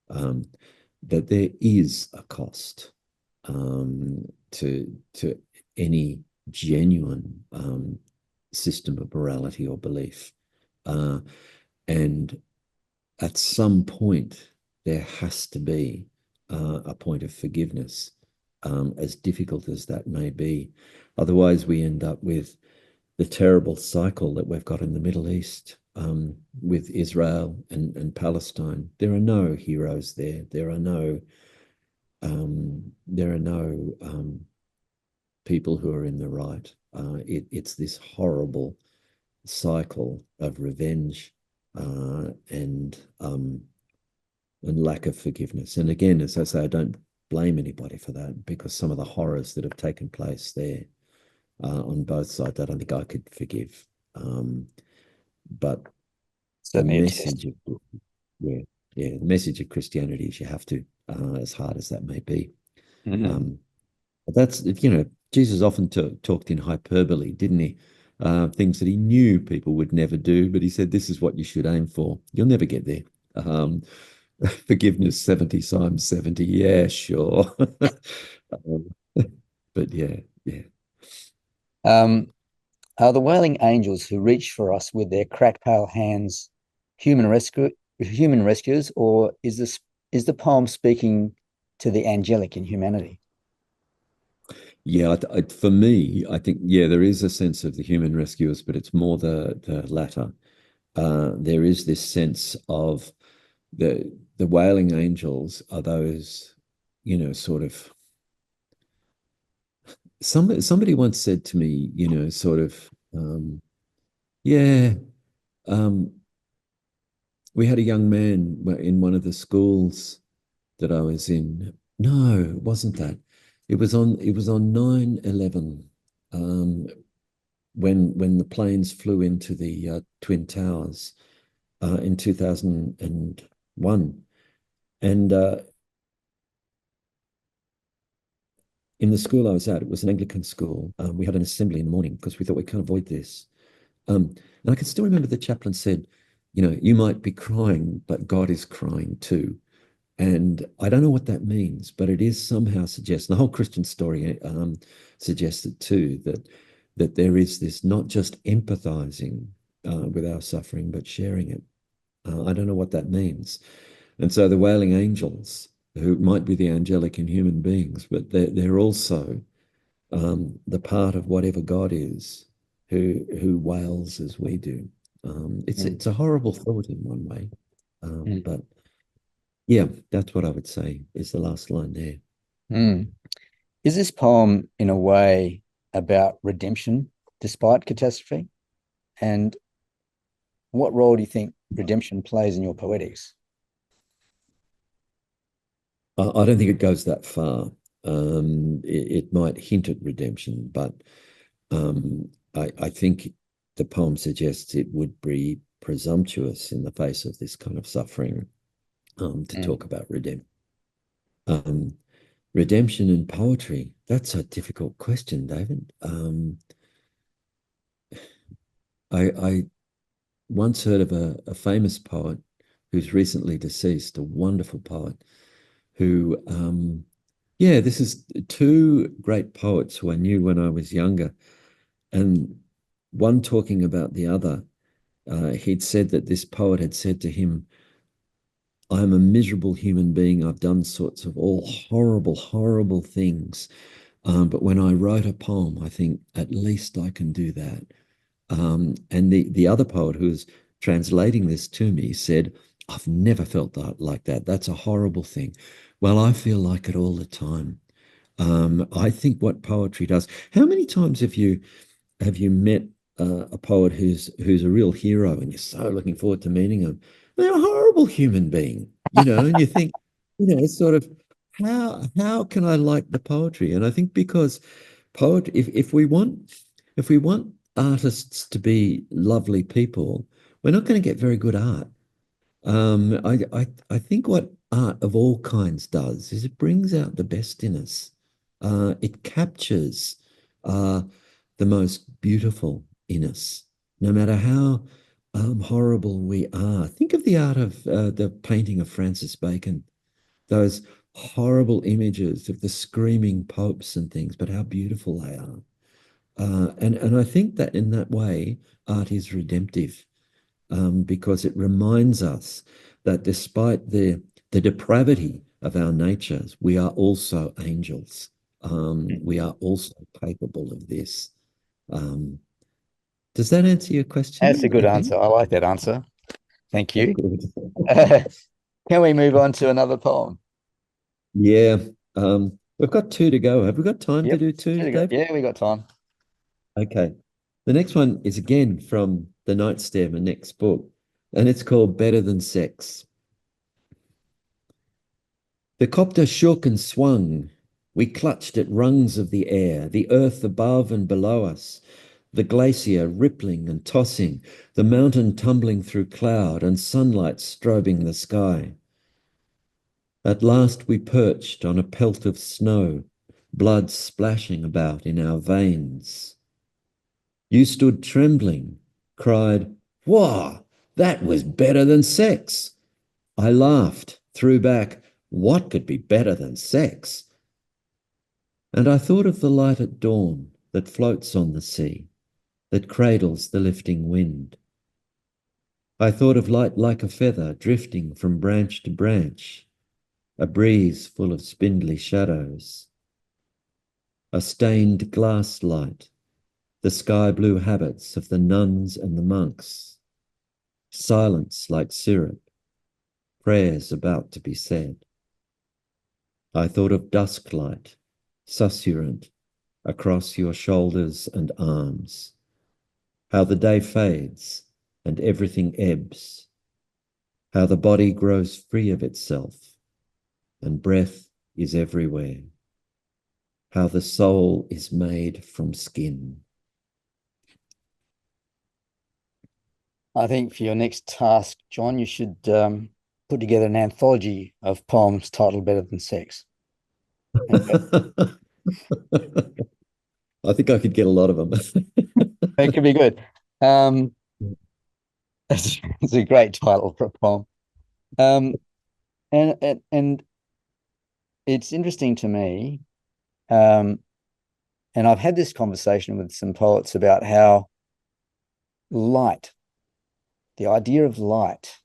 That there is a cost to any genuine system of morality or belief. And at some point, there has to be a point of forgiveness, as difficult as that may be. Otherwise, we end up with the terrible cycle that we've got in the Middle East, with Israel and Palestine. There are no heroes there. There are no people who are in the right. It's this horrible cycle of revenge and lack of forgiveness. And again, as I say, I don't blame anybody for that, because some of the horrors that have taken place there on both sides, I don't think I could forgive. But the Certainly a test. message of the message of Christianity is you have to, as hard as that may be. But that's, Jesus often talked in hyperbole, didn't he? Things that he knew people would never do, but he said, this is what you should aim for. You'll never get there. Forgiveness 70 times 70. Yeah, sure. But yeah. Are the wailing angels who reach for us with their cracked pale hands human human rescuers, or is the poem speaking to the angelic in humanity? Yeah, for me, I think, yeah, there is a sense of the human rescuers, but it's more the latter. There is this sense of the wailing angels are those, sort of. Somebody once said to me, sort of, yeah, um, we had a young man in one of the schools that I was in. No, it wasn't that. It was on 9/11, when the planes flew into the Twin Towers in 2001. And in the school I was at, it was an Anglican school. We had an assembly in the morning because we thought we can't avoid this. And I can still remember the chaplain said, you might be crying, but God is crying too. And I don't know what that means, but it is somehow suggests, the whole Christian story suggests it too, that there is this not just empathizing with our suffering, but sharing it. I don't know what that means. And so the wailing angels, who might be the angelic in human beings, but they're also the part of whatever God is, who wails as we do. It's a horrible thought in one way, but yeah, that's what I would say is the last line there. Is this poem in a way about redemption despite catastrophe? And what role do you think redemption plays in your poetics? I don't think it goes that far. It might hint at redemption, but I think the poem suggests it would be presumptuous in the face of this kind of suffering to talk about redemption. Redemption in poetry, that's a difficult question, David. I once heard of a famous poet who's recently deceased, a wonderful poet who, yeah, this is two great poets who I knew when I was younger. And one talking about the other, he'd said that this poet had said to him, I'm a miserable human being. I've done sorts of all horrible, horrible things. But when I write a poem, I think at least I can do that. And the other poet who was translating this to me said, I've never felt that like that. That's a horrible thing. Well, I feel like it all the time. I think what poetry does. How many times have you met a poet who's a real hero and you're so looking forward to meeting them? They're a horrible human being, and you think, it's sort of how can I like the poetry? And I think because poetry, if we want artists to be lovely people, we're not going to get very good art. I think what art of all kinds does is it brings out the best in us. It captures the most beautiful in us, no matter how horrible we are. Think of the art of the painting of Francis Bacon, those horrible images of the screaming popes and things, but how beautiful they are. And I think that in that way, art is redemptive, because it reminds us that despite the depravity of our natures, we are also angels. We are also capable of this. Um, does that answer your That's question, a good I think? answer. I like that answer. Thank Oh, you. good. Can we move on to another poem? Yeah. We've got two to go. Have we got time to Yep. do two, Dave? Yeah, we got time. Okay. The next one is again from the Nightstare, my next book, and it's called Better Than Sex. The copter shook and swung. We clutched at rungs of the air, the earth above and below us, the glacier rippling and tossing, the mountain tumbling through cloud and sunlight strobing the sky. At last we perched on a pelt of snow, blood splashing about in our veins. You stood trembling, cried, "Whoa, that was better than sex." I laughed, threw back, "What could be better than sex?" And I thought of the light at dawn that floats on the sea, that cradles the lifting wind. I thought of light like a feather drifting from branch to branch, a breeze full of spindly shadows, a stained glass light, the sky blue habits of the nuns and the monks, silence like syrup, prayers about to be said. I thought of dusk light, susurrant, across your shoulders and arms, how the day fades and everything ebbs, how the body grows free of itself and breath is everywhere, how the soul is made from skin. I think for your next task, John, you should put together an anthology of poems titled Better Than Sex. I think I could get a lot of them. It could be good. Um, it's a great title for a poem. Um, and it's interesting to me, and I've had this conversation with some poets about how light, the idea of light,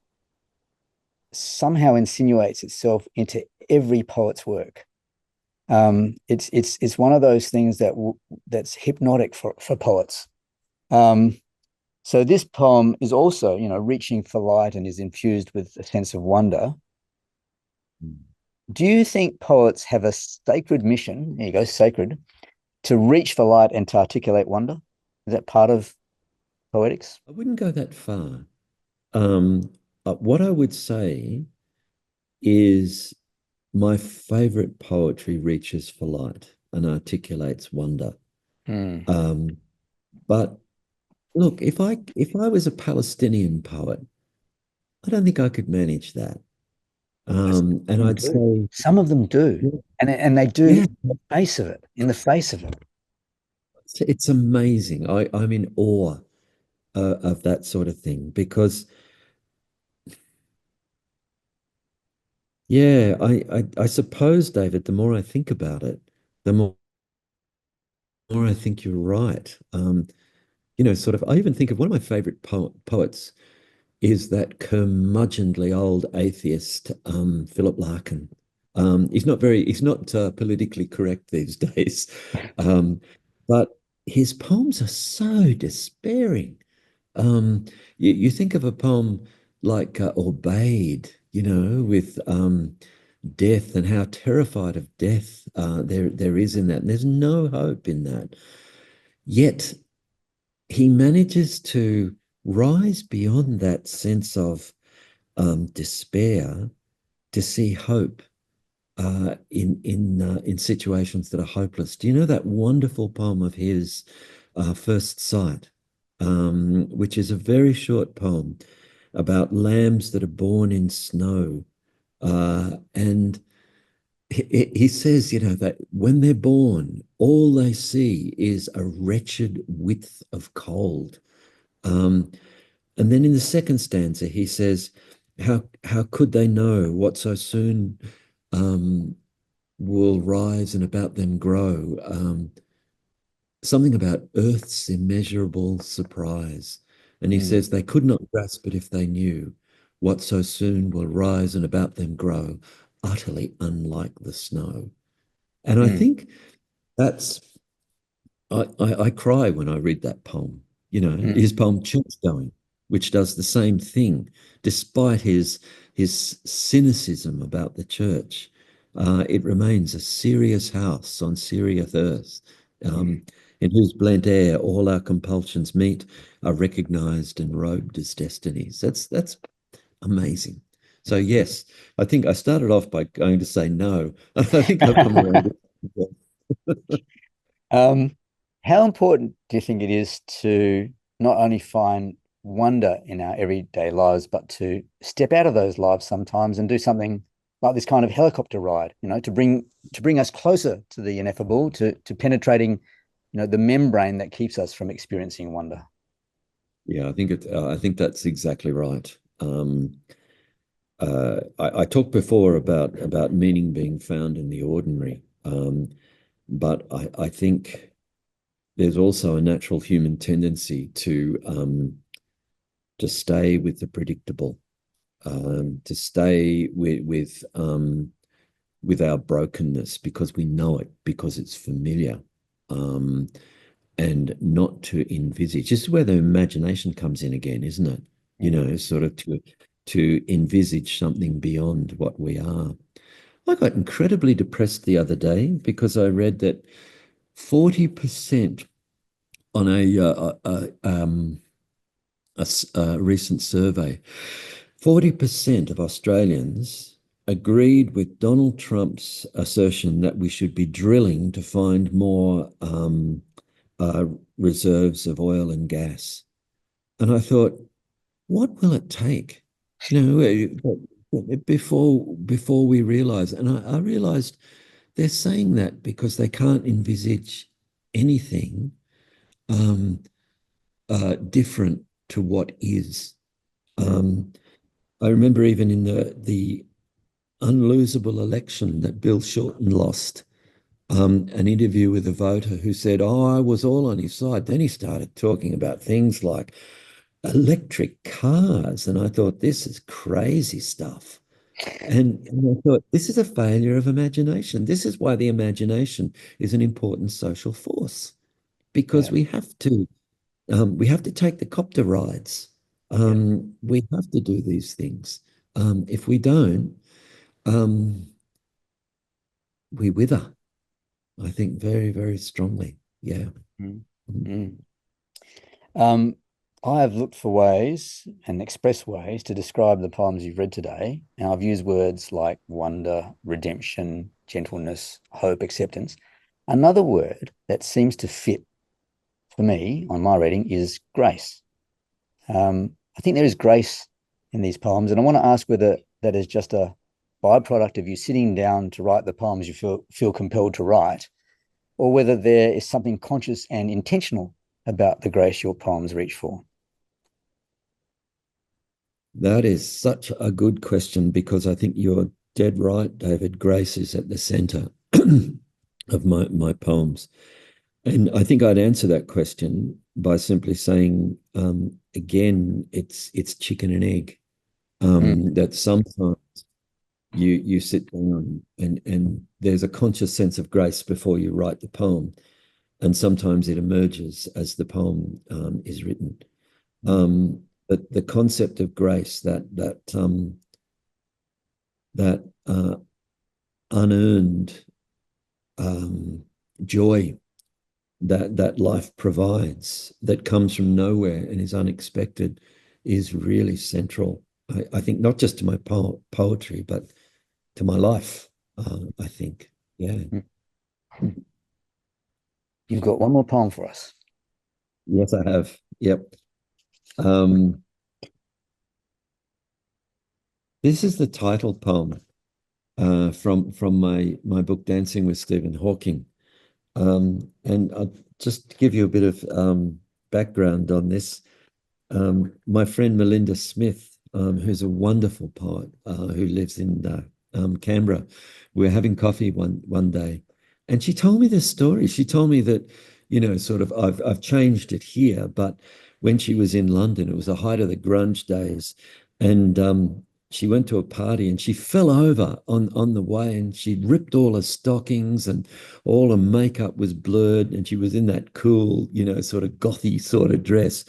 somehow insinuates itself into every poet's work. It's one of those things that's hypnotic for poets. So this poem is also, reaching for light and is infused with a sense of wonder. Do you think poets have a sacred mission? There you go, sacred, to reach for light and to articulate wonder? Is that part of poetics? I wouldn't go that far. What I would say is my favorite poetry reaches for light and articulates wonder. Mm. But look, if I was a Palestinian poet, I don't think I could manage that. And I'd say, Some of them do, and they do yeah, in the face of it, in the face of it. it's amazing. I'm in awe of that sort of thing because, yeah, I suppose, David, the more I think about it, the more I think you're right. Sort of, I even think of one of my favorite poets is that curmudgeonly old atheist, Philip Larkin. He's not politically correct these days, but his poems are so despairing. You think of a poem like Obeyed, with death and how terrified of death there is in that. And there's no hope in that. Yet he manages to rise beyond that sense of despair to see hope in situations that are hopeless. Do you know that wonderful poem of his, First Sight, which is a very short poem about lambs that are born in snow, and he says, that when they're born, all they see is a wretched width of cold. Um, and then in the second stanza, he says, how could they know what so soon will rise and about them grow? Something about earth's immeasurable surprise. And he says, they could not grasp it if they knew what so soon will rise and about them grow, utterly unlike the snow. And I think that's, I cry when I read that poem. His poem Church Going, which does the same thing, despite his cynicism about the church. It remains a serious house on serious earth, in whose blent air all our compulsions meet, are recognized and robed as destinies. That's amazing. So yes, I think I started off by going to say no. I think I've come around. How important do you think it is to not only find wonder in our everyday lives, but to step out of those lives sometimes and do something like this kind of helicopter ride, to bring us closer to the ineffable, to penetrating, the membrane that keeps us from experiencing wonder? Yeah, I think that's exactly right. I talked before about meaning being found in the ordinary, but I think there's also a natural human tendency to to stay with the predictable, to stay with our brokenness because we know it, because it's familiar, and not to envisage. This is where the imagination comes in again, isn't it? You know, sort of to envisage something beyond what we are. I got incredibly depressed the other day because I read that 40% on a recent survey, 40% of Australians agreed with Donald Trump's assertion that we should be drilling to find more reserves of oil and gas. And I thought, what will it take? You know, before we realize, and I realized they're saying that because they can't envisage anything different to what is. I remember even in the unlosable election that Bill Shorten lost, an interview with a voter who said, "Oh, I was all on his side." Then he started talking about things like electric cars, and I thought, this is crazy stuff. And I thought, this is a failure of imagination. This is why the imagination is an important social force, because we have to take the copter rides. We have to do these things. If we don't, we wither. I think very, very strongly. Yeah. I have looked for ways and express ways to describe the poems you've read today. And I've used words like wonder, redemption, gentleness, hope, acceptance. Another word that seems to fit for me on my reading is grace. I think there is grace in these poems, and I want to ask whether that is just a byproduct of you sitting down to write the poems you feel compelled to write, or whether there is something conscious and intentional about the grace your poems reach for. That is such a good question, because I think you're dead right, David. Grace is at the center of my poems. And I think I'd answer that question by simply saying, again, it's chicken and egg. That sometimes you sit down and there's a conscious sense of grace before you write the poem, and sometimes it emerges as the poem is written. But the concept of grace, that unearned joy that life provides, that comes from nowhere and is unexpected, is really central. I think not just to my poetry, but to my life. I think, yeah. You've got one more poem for us. Yes, I have. Yep. This is the title poem from my book Dancing with Stephen Hawking. And I'll just give you a bit of background on this. My friend Melinda Smith, who's a wonderful poet who lives in Canberra, we were having coffee one day, and she told me this story. She told me that, you know, sort of I've changed it here, but when she was in London, it was the height of the grunge days, and she went to a party and she fell over on the way, and she'd ripped all her stockings and all her makeup was blurred, and she was in that cool, you know, sort of gothy sort of dress.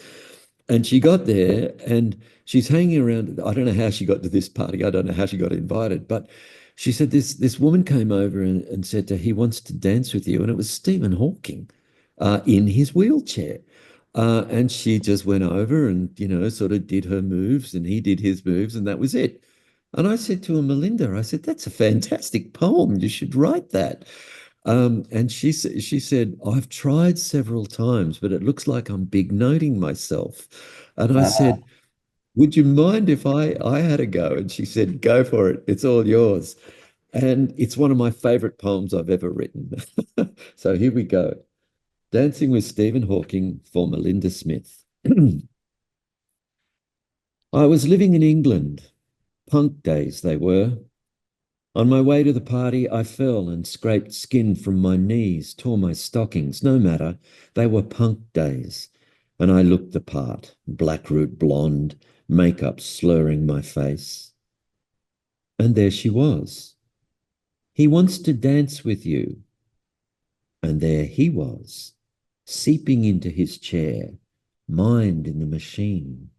And she got there and she's hanging around. I don't know how she got to this party. I don't know how she got invited, but she said this woman came over and said to her, he wants to dance with you. And it was Stephen Hawking in his wheelchair. And she just went over and, you know, sort of did her moves and he did his moves, and that was it. And I said to her, Melinda, I said, that's a fantastic poem. You should write that. And she said, I've tried several times, but it looks like I'm big noting myself. And I said, would you mind if I had a go? And she said, go for it. It's all yours. And it's one of my favorite poems I've ever written. So here we go. Dancing with Stephen Hawking for Melinda Smith. I was living in England. Punk days they were. On my way to the party, I fell and scraped skin from my knees, tore my stockings. No matter, they were punk days. and I looked the part, blackroot blonde, makeup slurring my face. And there she was. He wants to dance with you. And there he was, seeping into his chair, mind in the machine.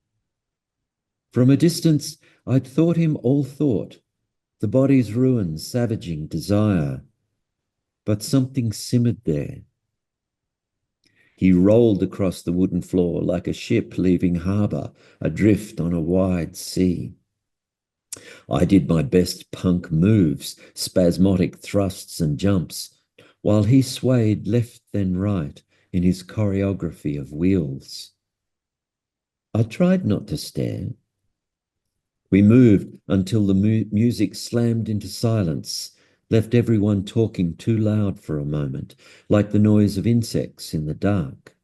From a distance, I'd thought him all thought, the body's ruin, savaging desire. But something simmered there. He rolled across the wooden floor like a ship leaving harbour, adrift on a wide sea. I did my best punk moves, spasmodic thrusts and jumps, while he swayed left then right in his choreography of wheels. I tried not to stare. We moved until the music slammed into silence, left everyone talking too loud for a moment, like the noise of insects in the dark.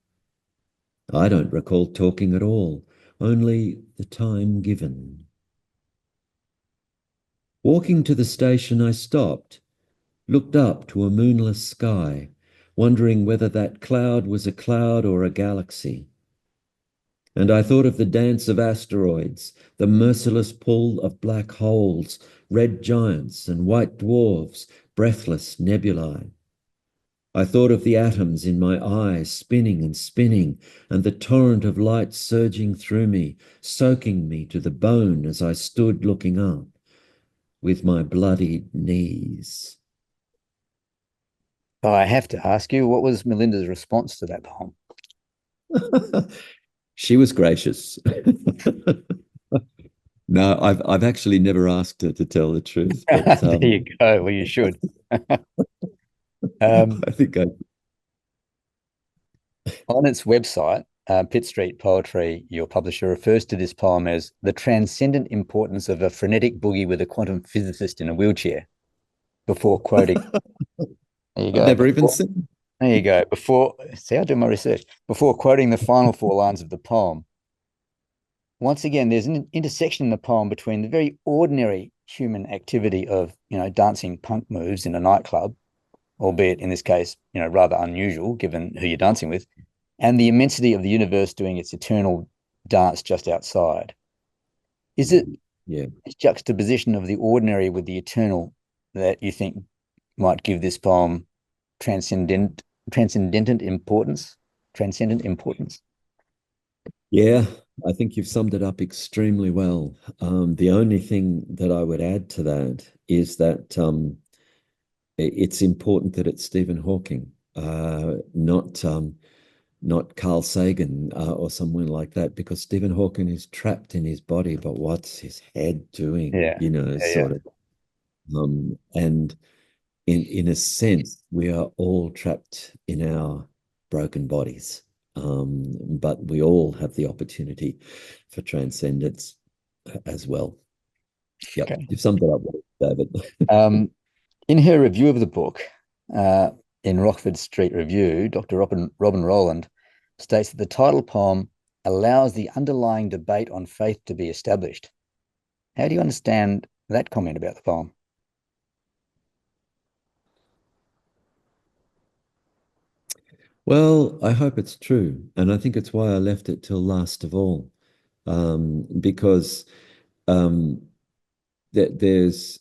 I don't recall talking at all, only the time given. Walking to the station, I stopped, looked up to a moonless sky, wondering whether that cloud was a cloud or a galaxy. And I thought of the dance of asteroids, the merciless pull of black holes, red giants and white dwarfs, breathless nebulae. I thought of the atoms in my eyes spinning and spinning, and the torrent of light surging through me, soaking me to the bone as I stood looking up with my bloodied knees. I have to ask you, what was Melinda's response to that poem? She was gracious. No, I've actually never asked her to tell the truth, but There you go. Well, you should. I think On its website, Pitt Street Poetry, your publisher, refers to this poem as the transcendent importance of a frenetic boogie with a quantum physicist in a wheelchair. Before quoting, there you I've go. never even seen. There you go. See, I do my research. Before quoting the final four lines of the poem, once again, there's an intersection in the poem between the very ordinary human activity of, dancing punk moves in a nightclub, albeit in this case, rather unusual given who you're dancing with, and the immensity of the universe doing its eternal dance just outside. Is it this juxtaposition of the ordinary with the eternal that you think might give this poem transcendent importance? Transcendent importance? Yeah, I think you've summed it up extremely well. The only thing that I would add to that is that it's important that it's Stephen Hawking, not Carl Sagan or someone like that, because Stephen Hawking is trapped in his body, but what's his head doing? Sort of. And in a sense, we are all trapped in our broken bodies. But we all have the opportunity for transcendence as well. Yep, okay. You've summed it up well, David. In her review of the book, in Rockford Street Review, Dr. Robin Rowland states that the title poem allows the underlying debate on faith to be established. How do you understand that comment about the poem? Well, I hope it's true. And I think it's why I left it till last of all. Because there's,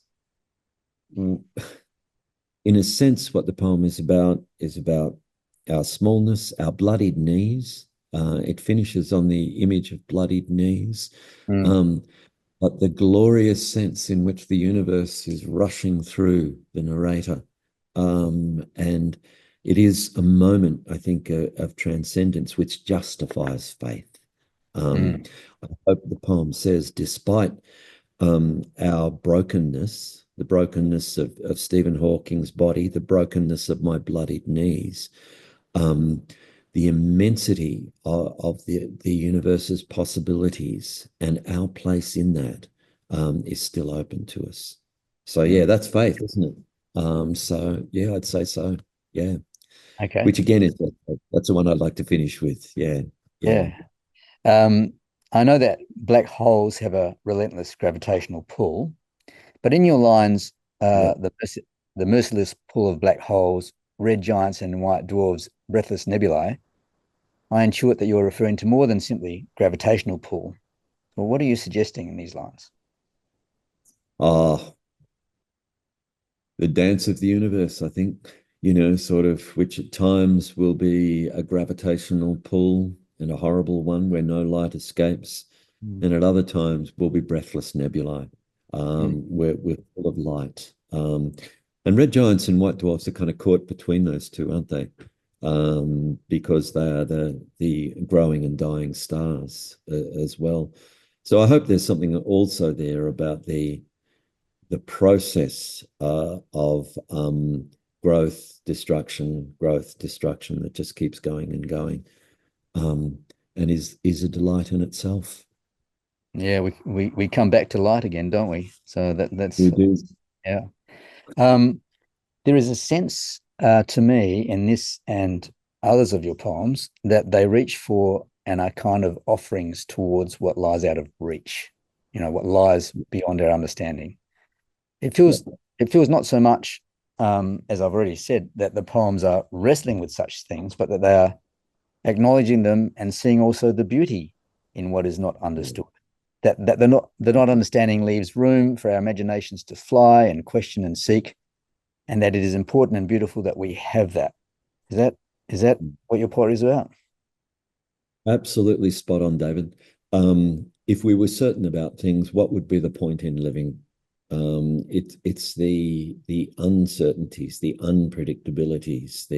in a sense, what the poem is about our smallness, our bloodied knees. It finishes on the image of bloodied knees. But the glorious sense in which the universe is rushing through the narrator. And it is a moment, I think, of transcendence which justifies faith. I hope the poem says, despite our brokenness, the brokenness of Stephen Hawking's body, the brokenness of my bloodied knees, the immensity of the universe's possibilities and our place in that is still open to us. So yeah, that's faith, isn't it? So yeah, I'd say so. Yeah. Okay. Which again is that's the one I'd like to finish with. Yeah. I know that black holes have a relentless gravitational pull, but in your lines, the merciless pull of black holes, red giants and white dwarfs, breathless nebulae, I intuit that you're referring to more than simply gravitational pull. Well, what are you suggesting in these lines? Ah, the dance of the universe, I think, sort of, which at times will be a gravitational pull and a horrible one where no light escapes. And at other times will be breathless nebulae, we're full of light. And red giants and white dwarfs are kind of caught between those two, aren't they? Because they are the growing and dying stars as well. So I hope there's something also there about the process of growth, destruction that just keeps going and going, and is a delight in itself. Yeah, we come back to light again, don't we? So that's We do. Yeah. There is a sense to me in this and others of your poems that they reach for and are kind of offerings towards what lies out of reach, what lies beyond our understanding. It feels not so much, as I've already said, that the poems are wrestling with such things, but that they are acknowledging them and seeing also the beauty in what is not understood. That they're not understanding leaves room for our imaginations to fly and question and seek, and that it is important and beautiful that we have that. Is that what your poetry is about? Absolutely spot on, David. If we were certain about things, what would be the point in living? It's the uncertainties, the unpredictabilities,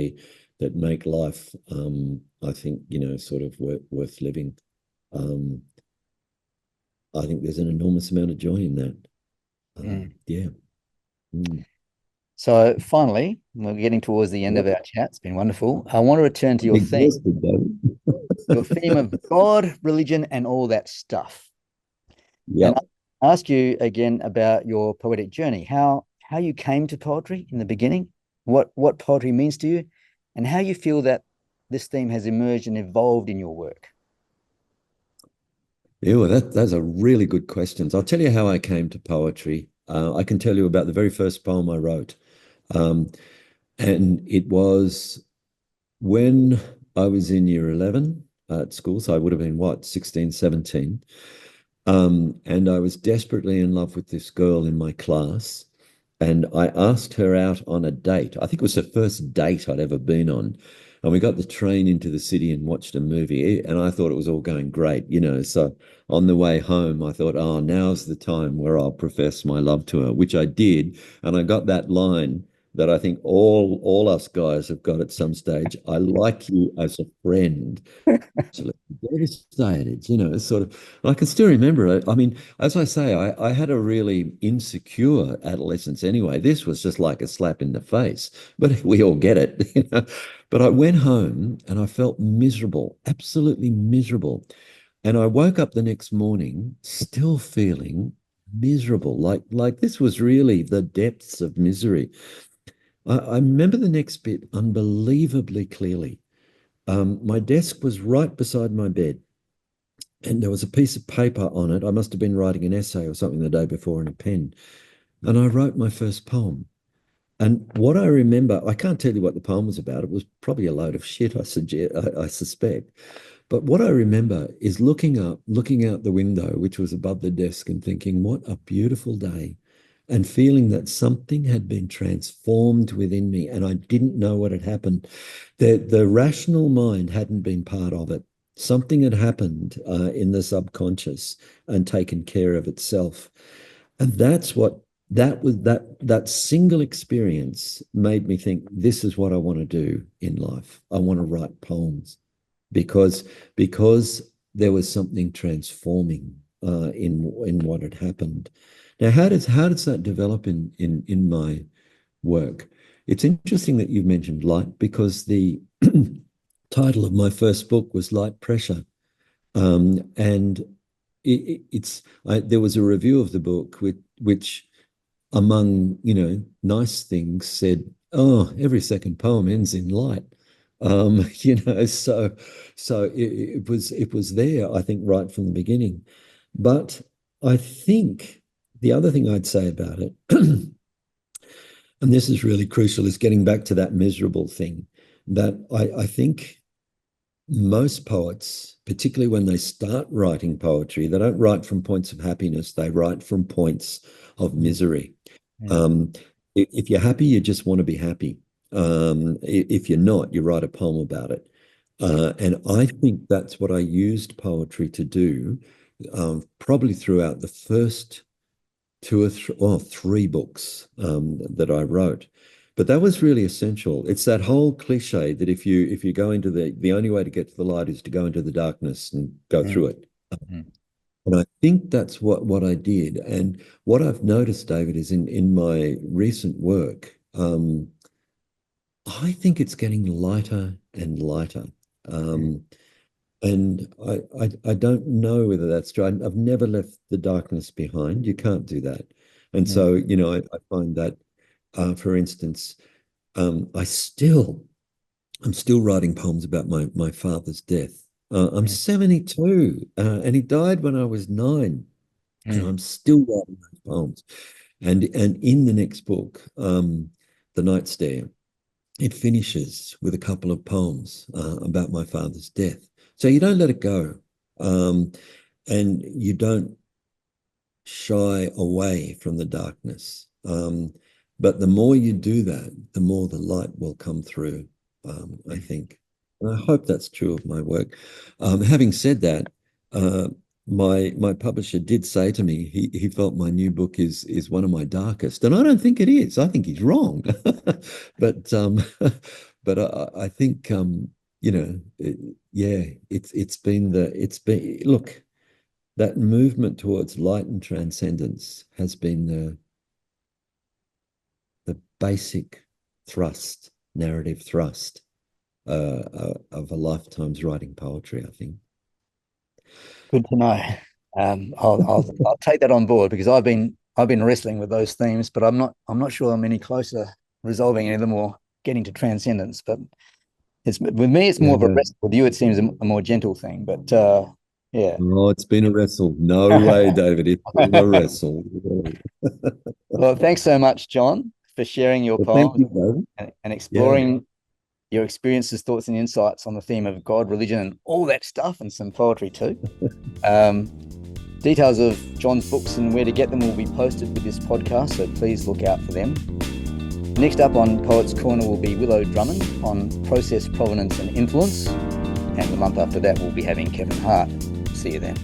that make life, I think, sort of worth living. I think there's an enormous amount of joy in that. Yeah. So finally, we're getting towards the end of our chat. It's been wonderful. I want to return to your theme. Your theme of God, religion, and all that stuff. Yeah. And I ask you again about your poetic journey, how you came to poetry in the beginning, what poetry means to you, and how you feel that this theme has emerged and evolved in your work. Yeah, well, those are really good questions. I'll tell you how I came to poetry. I can tell you about the very first poem I wrote. And it was when I was in year 11 at school. So I would have been, 16, 17. And I was desperately in love with this girl in my class. And I asked her out on a date. I think it was the first date I'd ever been on. And we got the train into the city and watched a movie. And I thought it was all going great, So on the way home, I thought, oh, now's the time where I'll profess my love to her, which I did. And I got that line that I think all us guys have got at some stage. I like you as a friend. Actually, devastated, sort of. I can still remember it. I mean, as I say, I had a really insecure adolescence anyway. This was just like a slap in the face, but we all get it, But I went home and I felt miserable, absolutely miserable. And I woke up the next morning still feeling miserable, like this was really the depths of misery. I remember the next bit unbelievably clearly. My desk was right beside my bed, and there was a piece of paper on it. I must have been writing an essay or something the day before in a pen. And I wrote my first poem. And what I remember, I can't tell you what the poem was about. It was probably a load of shit, I suspect. But what I remember is looking out the window, which was above the desk, and thinking, what a beautiful day. And feeling that something had been transformed within me, and I didn't know what had happened. The rational mind hadn't been part of it. Something had happened in the subconscious and taken care of itself. And that's what that single experience made me think, this is what I want to do in life. I want to write poems because there was something transforming in what had happened. Now, how does that develop in my work? It's interesting that you've mentioned light, because the title of my first book was Light Pressure, and there was a review of the book which among nice things said, oh, every second poem ends in light. So it was there, I think, right from the beginning. But I think the other thing I'd say about it, and this is really crucial, is getting back to that miserable thing, that I think most poets, particularly when they start writing poetry, they don't write from points of happiness, they write from points of misery. Mm. If you're happy, you just want to be happy. If you're not, you write a poem about it. And I think that's what I used poetry to do, probably throughout the first two or three books that I wrote. But that was really essential. It's that whole cliche that if you go into the only way to get to the light is to go into the darkness and go Mm. through it. Mm. And I think that's what I did. And what I've noticed, David, is in my recent work, I think it's getting lighter and lighter. Mm. And I don't know whether that's true. I've never left the darkness behind. You can't do that. And Mm. so, I find that, for instance, I'm still writing poems about my father's death. I'm Mm. 72, and he died when I was 9, and Mm. I'm still writing those poems. And in the next book, The Night Stare, it finishes with a couple of poems about my father's death. So you don't let it go, and you don't shy away from the darkness. But the more you do that, the more the light will come through, I think. And I hope that's true of my work. Having said that, my publisher did say to me he felt my new book is one of my darkest, and I don't think it is. I think he's wrong. But but I think yeah, it's been look, that movement towards light and transcendence has been the basic narrative thrust of a lifetime's writing poetry, I think. Good to know. I'll take that on board because I've been wrestling with those themes, but I'm not sure I'm any closer resolving any of them or getting to transcendence. But it's with me, it's more of a Yeah. wrestle. With you, it seems a more gentle thing. But yeah. Oh, it's been a wrestle. No way, David. It's been a wrestle. Well, thanks so much, John, for sharing your Well, thank poems you, David. and Yeah. exploring your experiences, thoughts, and insights on the theme of God, religion, and all that stuff, and some poetry too. Um, Details of John's books and where to get them will be posted with this podcast, so please look out for them. Next up on Poets Corner will be Willow Drummond on process, provenance, and influence. And the month after that, we'll be having Kevin Hart. See you then.